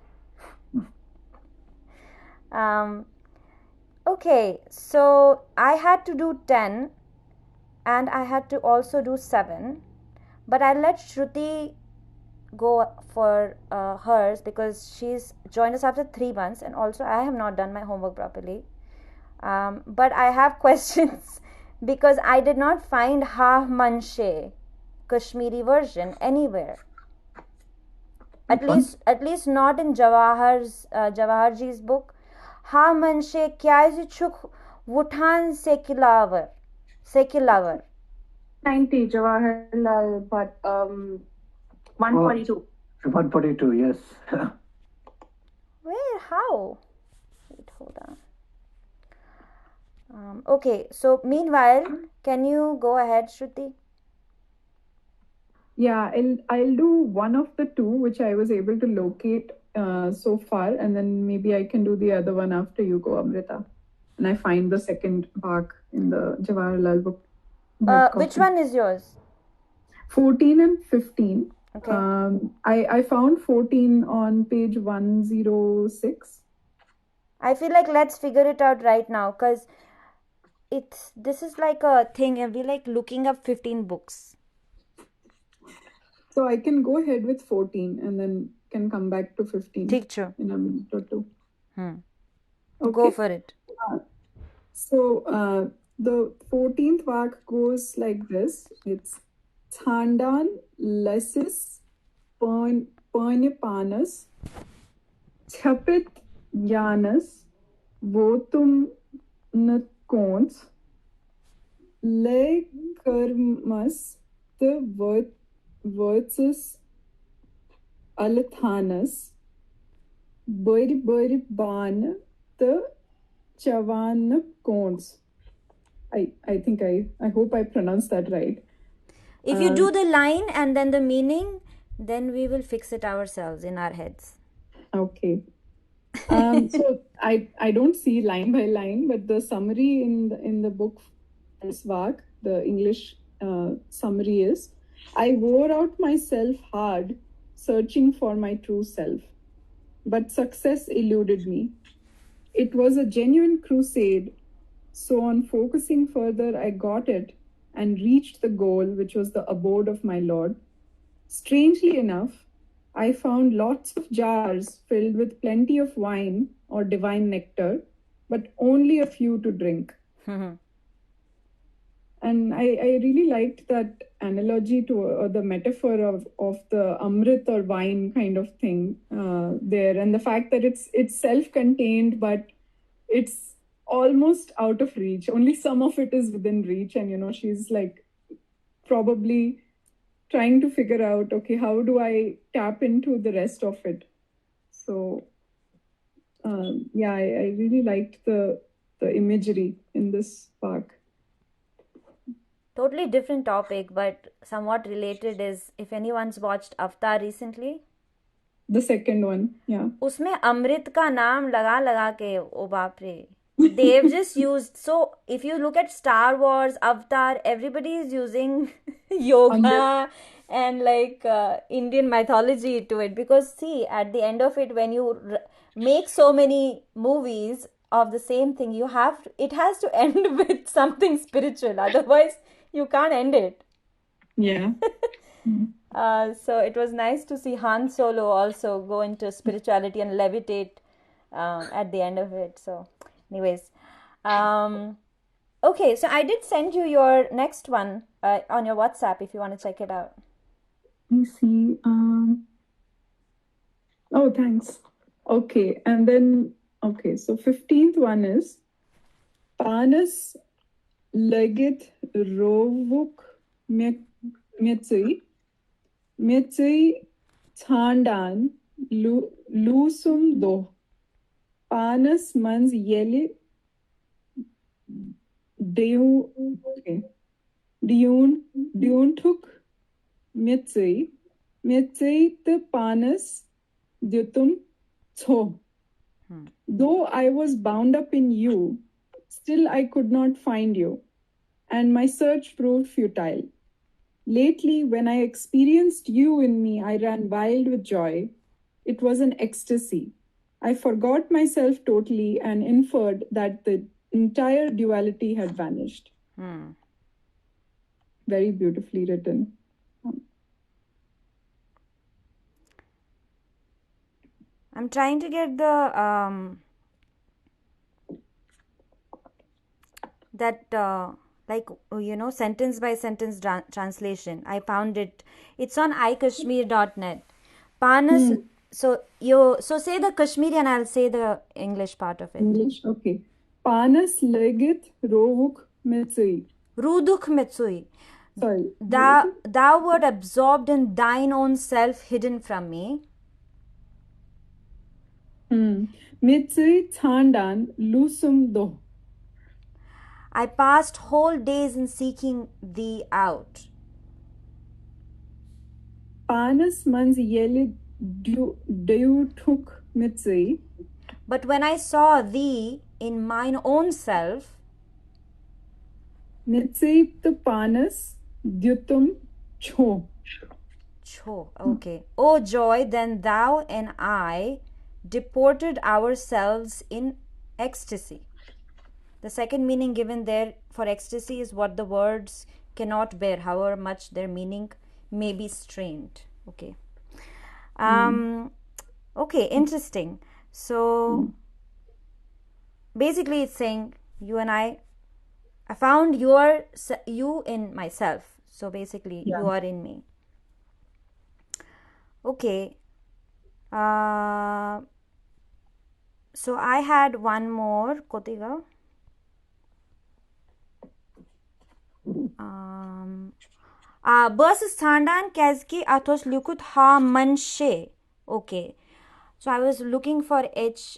Okay, so I had to do 10 and I had to also do 7, but I let Shruti go for hers, because she's joined us after 3 months, and also I have not done my homework properly. But I have questions because I did not find Ha Manshe Kashmiri version anywhere. At least not in Jawaharji's book. Ha Manshe Kya Chuk Wutan Sekilavar. 90 Jawaharlal, but 142. 142, yes. Where? How? Wait, hold on. Okay, so meanwhile, can you go ahead, Shruti? Yeah, I'll do one of the two which I was able to locate so far, and then maybe I can do the other one after you go, Amrita. And I find the second Vaakh in the Jawaharlal book. Which one is yours? 14 and 15. Okay. I found 14 on page 106. I feel like let's figure it out right now, because this is like a thing, and we're like looking up 15 books. So I can go ahead with 14 and then can come back to 15 Picture. in a minute or two. Okay. Go for it. So the 14th Vaakh goes like this. It's Thandan Lesis Pernipanas Chapit Janas Votum Natkons Le Karmas the Versus Alathanas Bori ban the chavan cons. I think I hope I pronounced that right. If you do the line and then the meaning, then we will fix it ourselves in our heads. Okay. So I don't see line by line, but the summary in the book Vaakh, the English summary is, I wore out myself hard searching for my true self, but success eluded me. It was a genuine crusade. So on focusing further, I got it and reached the goal, which was the abode of my Lord. Strangely enough, I found lots of jars filled with plenty of wine or divine nectar, but only a few to drink. And I really liked that analogy to the metaphor of the Amrit or wine kind of thing there, and the fact that it's self-contained, but it's almost out of reach. Only some of it is within reach, and she's like probably trying to figure out, okay, how do I tap into the rest of it? So yeah, I really liked the imagery in this park. Totally different topic, but somewhat related is, if anyone's watched Avatar recently. The second one, yeah. उसमें अमृत का नाम लगा लगा के, ओ बाप रे, they've just used. So if you look at Star Wars, Avatar, everybody is using yoga and like Indian mythology to it, because see, at the end of it, when you make so many movies of the same thing, it has to end with something spiritual, otherwise you can't end it. Yeah. So it was nice to see Han Solo also go into spirituality and levitate at the end of it. So anyways, okay, so I did send you your next one on your WhatsApp if you want to check it out. Let me see. Oh, thanks. Okay, and then, okay, so 15th one is Panas legit rovuk metsui thandan lusum do. Panas mans yeli diun tuk metsui te panas dyutum cho. Though I was bound up in you, still I could not find you, and my search proved futile. Lately, when I experienced you in me, I ran wild with joy. It was an ecstasy. I forgot myself totally and inferred that the entire duality had vanished. Very beautifully written. I'm trying to get the sentence by sentence translation. I found it. It's on ikashmir.net. Panas. So say the Kashmiri and I'll say the English part of it. English, okay. Panas legit rovuk metsui. Ruduk metsui. Sorry. Thou wert absorbed in thine own self, hidden from me. Mitsui thandan lusum do. I passed whole days in seeking thee out. Panas mans yeli tuk mitsui. But when I saw thee in mine own self, mitsui te panas dyutum cho. Cho, okay. O joy, then thou and I deported ourselves in ecstasy. The second meaning given there for ecstasy is what the words cannot bear, however much their meaning may be strained. Okay. Okay, interesting. So basically it's saying you and I found you in myself. So basically you are in me. Okay. So I had one more. Kotiga. Bus standan kezki atos lukut ha manshe. Okay. So I was looking for H.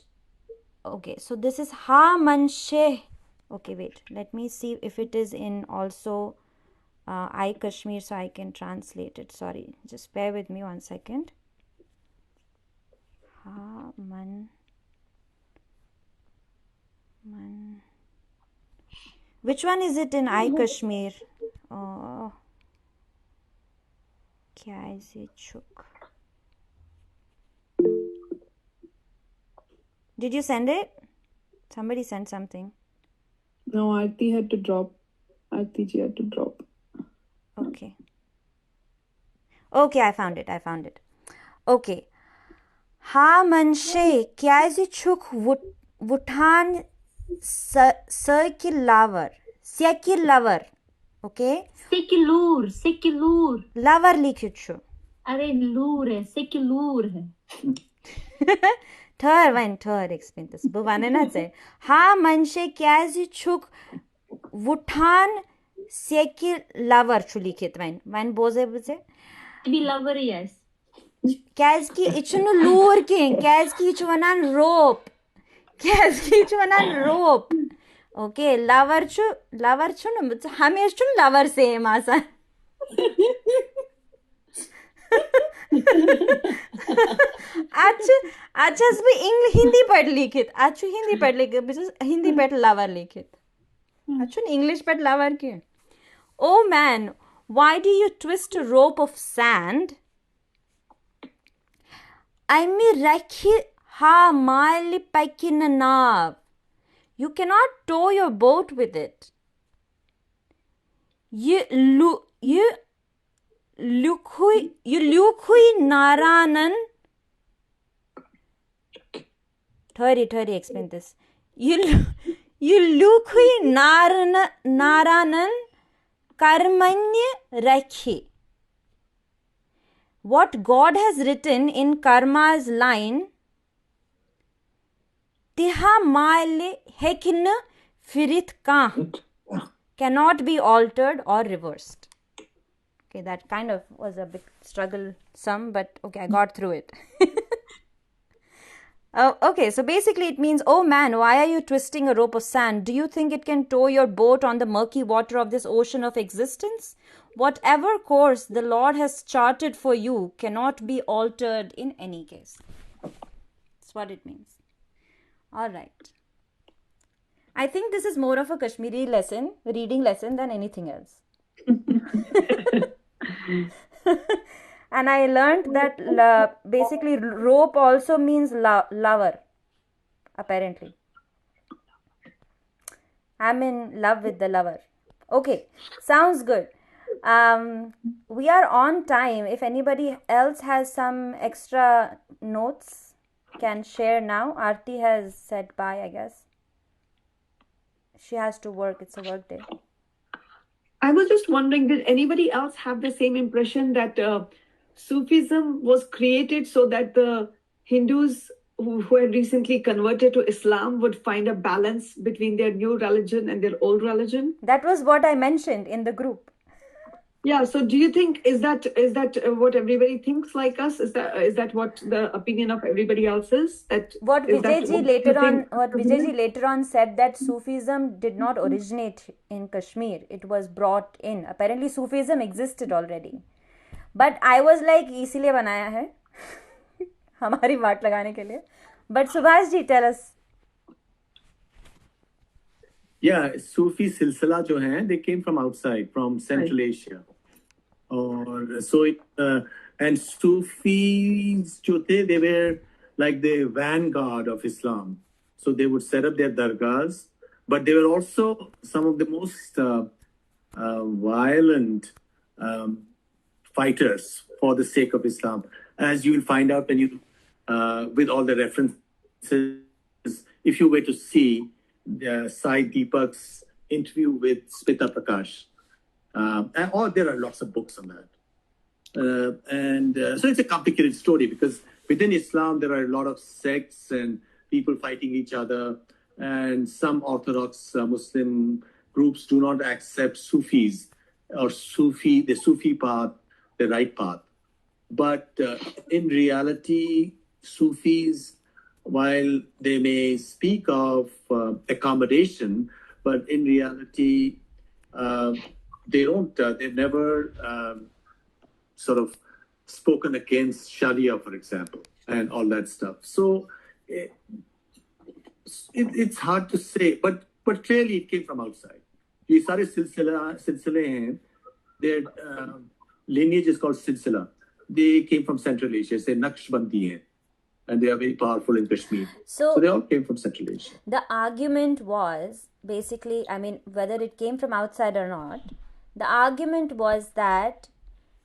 Okay, so this is ha man she. Okay, wait. Let me see if it is in also I Kashmir, so I can translate it. Sorry, just bear with me 1 second. Ha man. Which one is it in I Kashmir? Oh, kya is it chuk? Did you send it? Somebody sent something. No, Aarti had to drop. Aarti ji had to drop. Okay. Okay, I found it. Okay. Ha manshe kya is it chuk wutan circle lover. Sekil lover. Okay? Secular. Lover लिखियो छु. अरे लूर है, secular है. Thör explain this. Buvane na say. Ha manshe kya is it chuk wutan sekil lover chu लिखित wine बोझे बुझे. Be lover, yes. Kazki içunu lure ki. Kazki içu vanan rope. Kazki içu vanan rope. Okay, lover chu no. Hame chu lover same asa. आज भी हिंदी पढ़ लिखित अच्छु हिंदी पढ़ लिखित because Hindi पढ़ lover लिखित अच्छु English पढ़ lover क्यों? Oh man, why do you twist a rope of sand? Aimi rakhi ha mali pakina nav. You cannot tow your boat with it. You lukhui naranan. Thirty, explain this. You lukhui naranan karmanya rakhi. What God has written in karma's line, tiha male hekin firit ka, cannot be altered or reversed. Okay, that kind of was a big struggle, but okay, I got through it. Okay, so basically it means, oh man, why are you twisting a rope of sand? Do you think it can tow your boat on the murky water of this ocean of existence? Whatever course the Lord has charted for you cannot be altered in any case. That's what it means. All right. I think this is more of a Kashmiri reading lesson than anything else. And I learned that basically rope also means lover, apparently. I'm in love with the lover. Okay, sounds good. We are on time. If anybody else has some extra notes, can share now. Aarti has said bye, I guess. She has to work. It's a work day. I was just wondering, did anybody else have the same impression that Sufism was created so that the Hindus who had recently converted to Islam would find a balance between their new religion and their old religion? That was what I mentioned in the group. Yeah, so do you think, is that what everybody thinks like us? Is that what the opinion of everybody else is? What Vijayji later on said, that Sufism did not originate in Kashmir. It was brought in. Apparently Sufism existed already. But I was like, इसीलिए बनाया है हमारी वाट लगाने के लिए. But Subhash ji, tell us. Yeah, Sufi silsila jo hai, they came from outside, from Central Asia. And Sufis jo the, they were like the vanguard of Islam. So they would set up their dargahs, but they were also some of the most violent fighters for the sake of Islam. As you will find out when you, with all the references, if you were to see Sai Deepak's interview with Smita Prakash, there are lots of books on that. So it's a complicated story because within Islam, there are a lot of sects and people fighting each other. And some Orthodox Muslim groups do not accept Sufis or the Sufi path, the right path. But in reality, Sufis, while they may speak of accommodation, but in reality, they don't. They've never sort of spoken against Sharia, for example, and all that stuff. So it's hard to say, but clearly it came from outside. ये सारे सिलसिले हैं. Their lineage is called silsila. They came from Central Asia. Say Naqshbandi हैं, and they are very powerful in Kashmir. So they all came from Central Asia. The argument was basically, I mean, whether it came from outside or not, the argument was that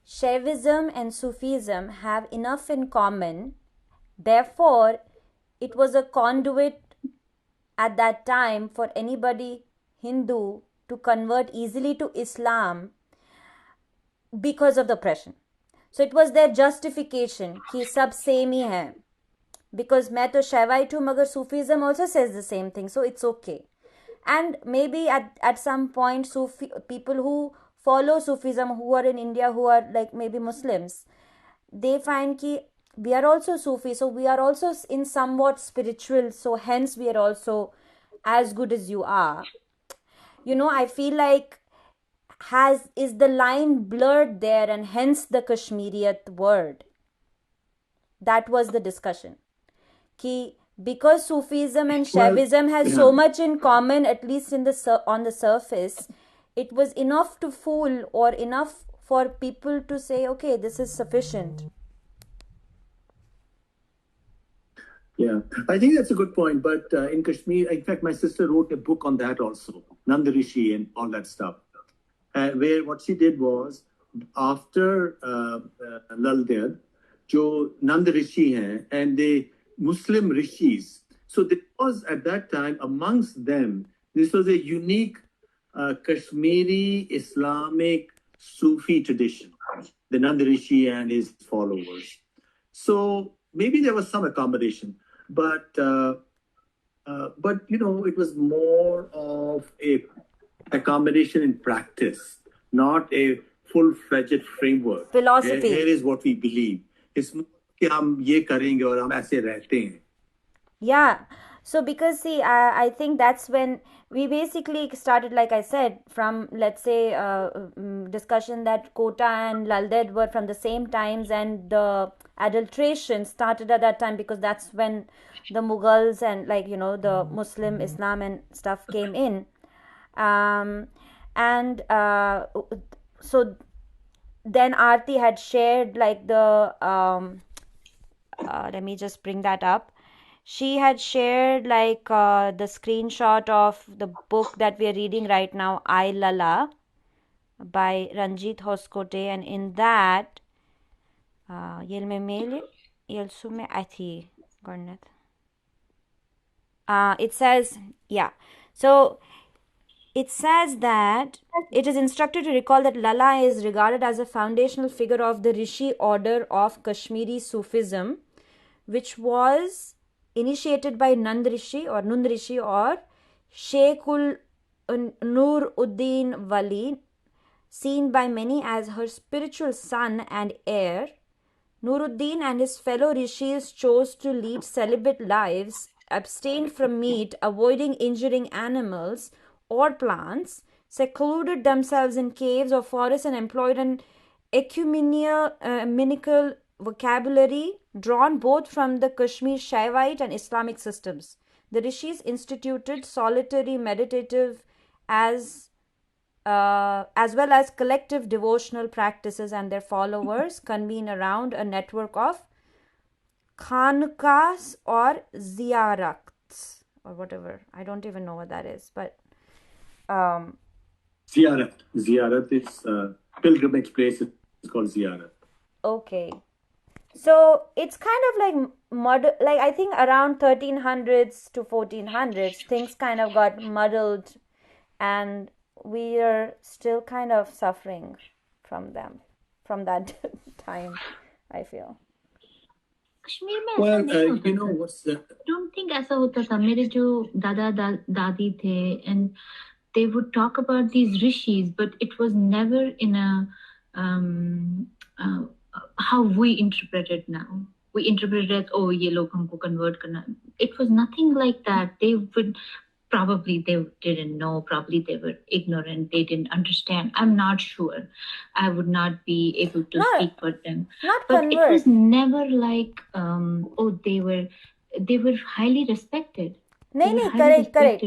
Shaivism and Sufism have enough in common. Therefore, it was a conduit at that time for anybody Hindu to convert easily to Islam because of the oppression. So it was their justification कि सब same ही है. Because मैं तो Shaivite हूँ मगर Sufism also says the same thing, so it's okay. And maybe at some point Sufi people who follow Sufism, who are in India, who are like maybe Muslims, they find कि we are also Sufi, so we are also in somewhat spiritual, so hence we are also as good as you are. You know, I feel like is the line blurred there, and hence the Kashmiriyat word. That was the discussion. Ki because Sufism and Shaivism has so much in common, at least in on the surface, it was enough to fool or enough for people to say, okay, this is sufficient. Yeah, I think that's a good point. But in Kashmir, in fact, my sister wrote a book on that also, Nand Rishi and all that stuff. Where what she did was, after Lal Vaakh, jo Nand Rishi hain, and the Muslim rishis. So there was at that time amongst them, this was a unique Kashmiri Islamic Sufi tradition, the Nand Rishi and his followers. So maybe there was some accommodation, but you know, it was more of a accommodation in practice, not a full-fledged framework. Philosophy. Here is what we believe. It's कि हम ये करेंगे और हम ऐसे रहते हैं. Yeah. So because see, I think that's when we basically started, like I said, from let's say discussion that Kota and Laldet were from the same times, and the adulteration started at that time because that's when the Mughals and like you know the Muslim Islam and stuff came in, and so then Aarti had shared like the let me just bring that up. She had shared like the screenshot of the book that we are reading right now, I Lala, by Ranjit Hoskote, and in that, it says, yeah. So it says that it is instructed to recall that Lala is regarded as a foundational figure of the Rishi order of Kashmiri Sufism, which was initiated by Nand Rishi or Sheikhul Nur Uddin Wali, seen by many as her spiritual son and heir. Nuruddin and his fellow rishis chose to lead celibate lives, abstained from meat, avoiding injuring animals or plants, secluded themselves in caves or forests, and employed an ecumenical vocabulary drawn both from the Kashmir Shaivite and Islamic systems. The rishis instituted solitary meditative as well as collective devotional practices, and their followers convene around a network of khanqahs or ziyarats or whatever. I don't even know what that is, but Ziyarat is pilgrimage place. It's called ziyarat. Okay. So it's kind of like like I think around 1300s to 1400s, things kind of got muddled, and we are still kind of suffering from that time, I feel. Kashmir में ऐसा नहीं होता you know what's the... don't think ऐसा होता था. मेरे जो दादा दादी थे, and they would talk about these rishis, but it was never in a how we interpret it now. we interpreted it as, oh, ye log humko convert karna. It was nothing like that. Probably they didn't know, probably they were ignorant, they didn't understand. I'm not sure. I would not be able to speak for them. Not But convert. it was never like, they were highly respected. नहीं correct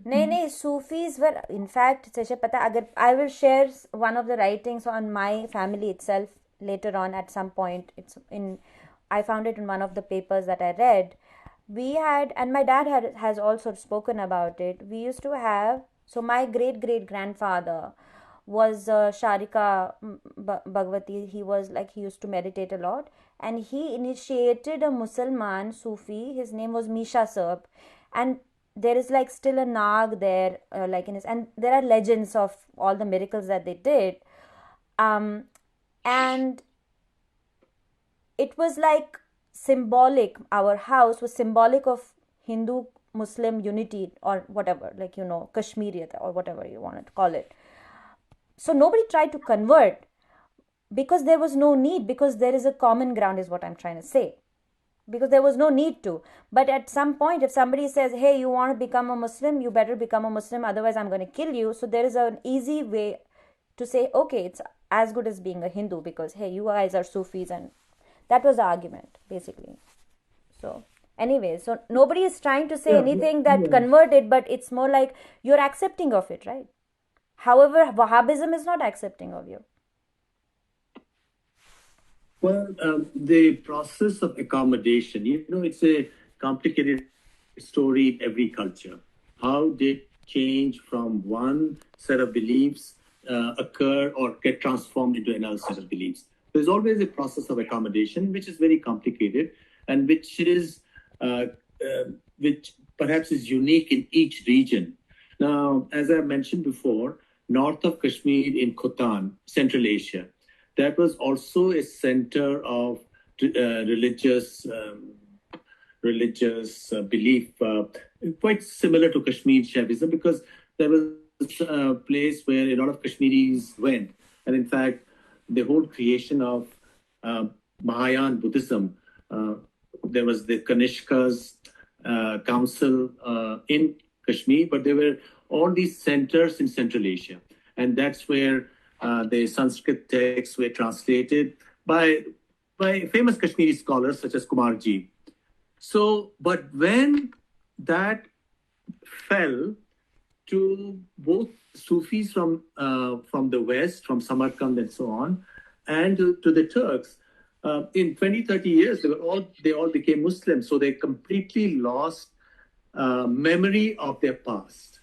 नहीं Sufis were, in fact, पता अगर I will share one of the writings on my family itself later on at some point. I found it in one of the papers that I read. We had, and my dad has also spoken about it. We used to have, so my great grandfather was Sharika Bhagwati. He was like, he used to meditate a lot, and he initiated a Musalman Sufi. His name was Misha Serb, and there is like still a Nag there, like in his, and there are legends of all the miracles that they did, and it was like symbolic. Our house was symbolic of Hindu Muslim unity, or whatever, like, Kashmiriyat, or whatever you want to call it. So nobody tried to convert because there was no need, because there is a common ground, is what I'm trying to say, because there was no need to. But at some point, if somebody says, hey, you want to become a Muslim, you better become a Muslim, otherwise I'm going to kill you. So there is an easy way to say, okay, it's as good as being a Hindu, because hey, you guys are Sufis, and that was the argument, basically. So anyway, so nobody is trying to say anything that converted, but it's more like you're accepting of it, right? However, Wahhabism is not accepting of you. Well, the process of accommodation, it's a complicated story in every culture. How did change from one set of beliefs occur or get transformed into another set of beliefs? There's always a process of accommodation, which is very complicated, and which perhaps is unique in each region. Now, as I mentioned before, north of Kashmir in Khotan, Central Asia, that was also a center of religious belief, quite similar to Kashmir Shaivism, because there was a place where a lot of Kashmiris went. And in fact, the whole creation of Mahayana Buddhism, there was the Kanishka's council in Kashmir, but there were all these centers in Central Asia. And that's where the Sanskrit texts were translated by famous Kashmiri scholars such as Kumarji. So, but when that fell to both Sufis from the West, from Samarkand and so on, and to the Turks, in 20, 30 years, they all became Muslims. So they completely lost memory of their past.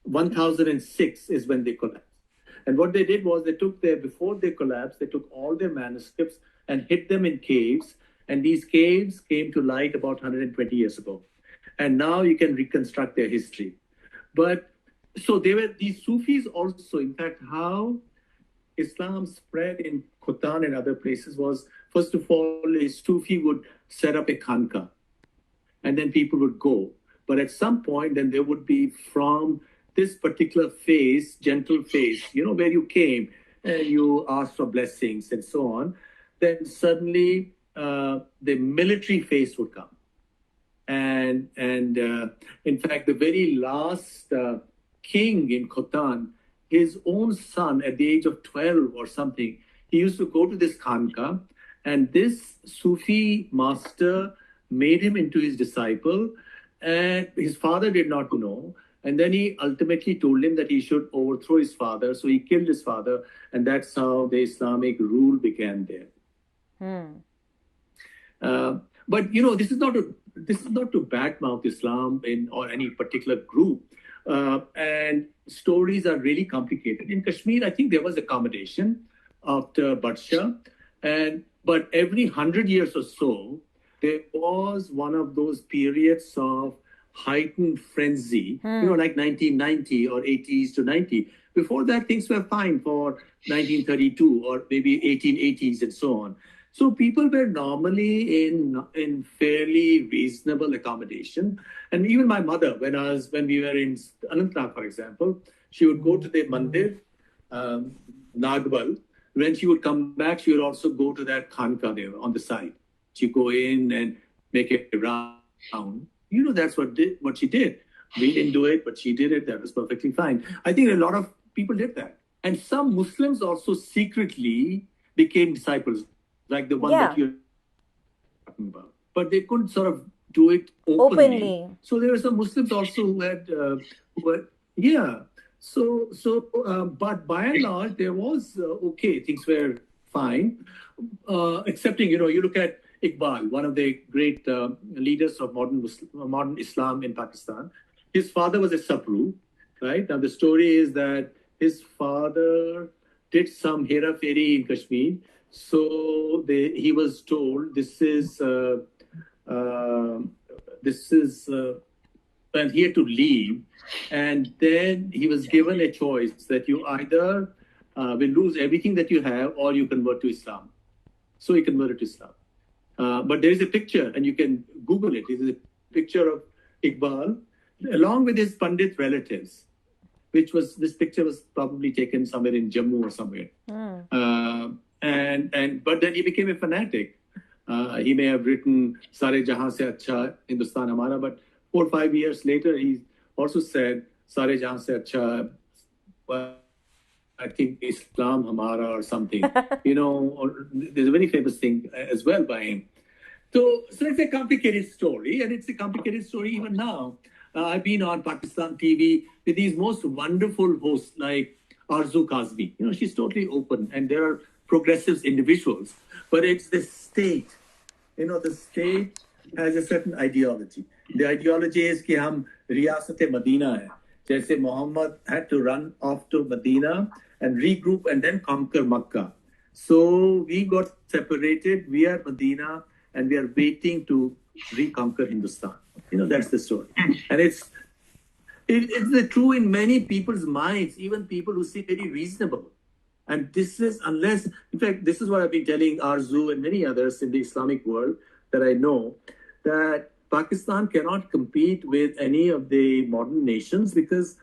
1006 is when they collapsed. And what they did was before they collapsed, they took all their manuscripts and hid them in caves. And these caves came to light about 120 years ago. And now you can reconstruct their history. But so they were these Sufis also. In fact, how Islam spread in Khotan and other places was, first of all, a Sufi would set up a khanka, and then people would go. But at some point, then there would be from this particular phase, gentle phase, where you came and you asked for blessings and so on, then suddenly the military phase would come. And in fact, the very last king in Khotan, his own son at the age of 12 or something, he used to go to this khanka, and this Sufi master made him into his disciple, and his father did not know. And then he ultimately told him that he should overthrow his father. So he killed his father, and that's how the Islamic rule began there. But this is not to badmouth Islam or any particular group. And stories are really complicated. In Kashmir, I think there was accommodation after Badshah, but every 100 years or so, there was one of those periods of heightened frenzy, like 1990 or 80s to 90. Before that, things were fine for 1932 or maybe 1880s and so on. So people were normally in fairly reasonable accommodation. And even my mother, when we were in Anantnag, for example, she would go to the mandir, Nagbal. When she would come back, she would also go to that khanka there on the side. you go in and make it round. That's what she did. We didn't do it, but she did it. That was perfectly fine. I think a lot of people did that. And some Muslims also secretly became disciples, like the one that you're talking about. But they couldn't sort of do it openly. So there were some Muslims also who were, yeah. But by and large, there was okay. Things were fine, excepting you look at Iqbal, one of the great leaders of modern Islam in Pakistan. His father was a Sapru, right? Now the story is that his father did some hera fairy in Kashmir. So he was told this is and he had to leave, and then he was given a choice that you either will lose everything that you have or you convert to Islam. So he converted to Islam. But there is a picture, and you can Google it. It is a picture of Iqbal along with his Pandit relatives, this picture was probably taken somewhere in Jammu or somewhere. But then he became a fanatic. He may have written Sare Jahan Se Acha Hindustan Hamara, but 4 or 5 years later, he also said Sare Jahan Se Acha, I think Islam Hamara or something. Or there's a very famous thing as well by him. So it's a complicated story, and it's a complicated story even now. I've been on Pakistan TV with these most wonderful hosts like Arzu Kazmi. She's totally open, and there are progressive individuals, but it's the state. The state has a certain ideology. The ideology is कि हम रियासत Medina है. जैसे Muhammad had to run off to Medina and regroup and then conquer Makkah. So we got separated. We are Medina, and we are waiting to reconquer Hindustan. That's the story. And it's true in many people's minds, even people who seem very reasonable. And this is in fact, this is what I've been telling Arzu and many others in the Islamic world that I know, that Pakistan cannot compete with any of the modern nations because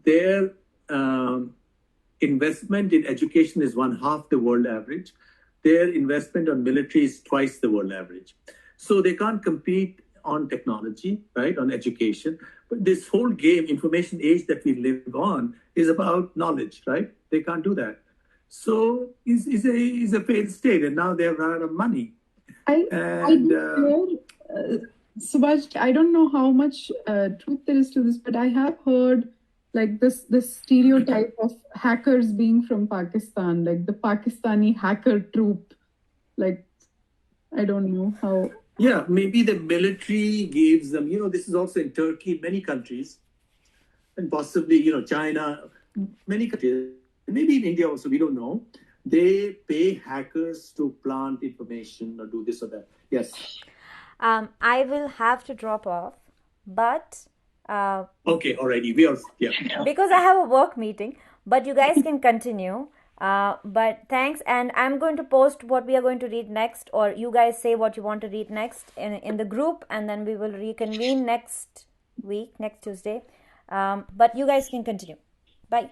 their investment in education is 1/2 the world average. Their investment on military is twice the world average. So they can't compete on technology, right, on education. But this whole game, information age that we live on, is about knowledge, right? They can't do that. So it's a failed state, and now they have run out of money. Subhash, I don't know how much truth there is to this, but I have heard like this stereotype of hackers being from Pakistan, like the Pakistani hacker troop. Like, I don't know how. Yeah, maybe the military gives them, this is also in Turkey, many countries, and possibly, China, many countries, maybe in India also, we don't know. They pay hackers to plant information or do this or that. Yes. I will have to drop off, but okay, already we are because I have a work meeting, but you guys can continue. But thanks, and I'm going to post what we are going to read next, or you guys say what you want to read next in the group, and then we will reconvene next week, next Tuesday. But you guys can continue. Bye.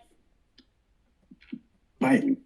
Bye.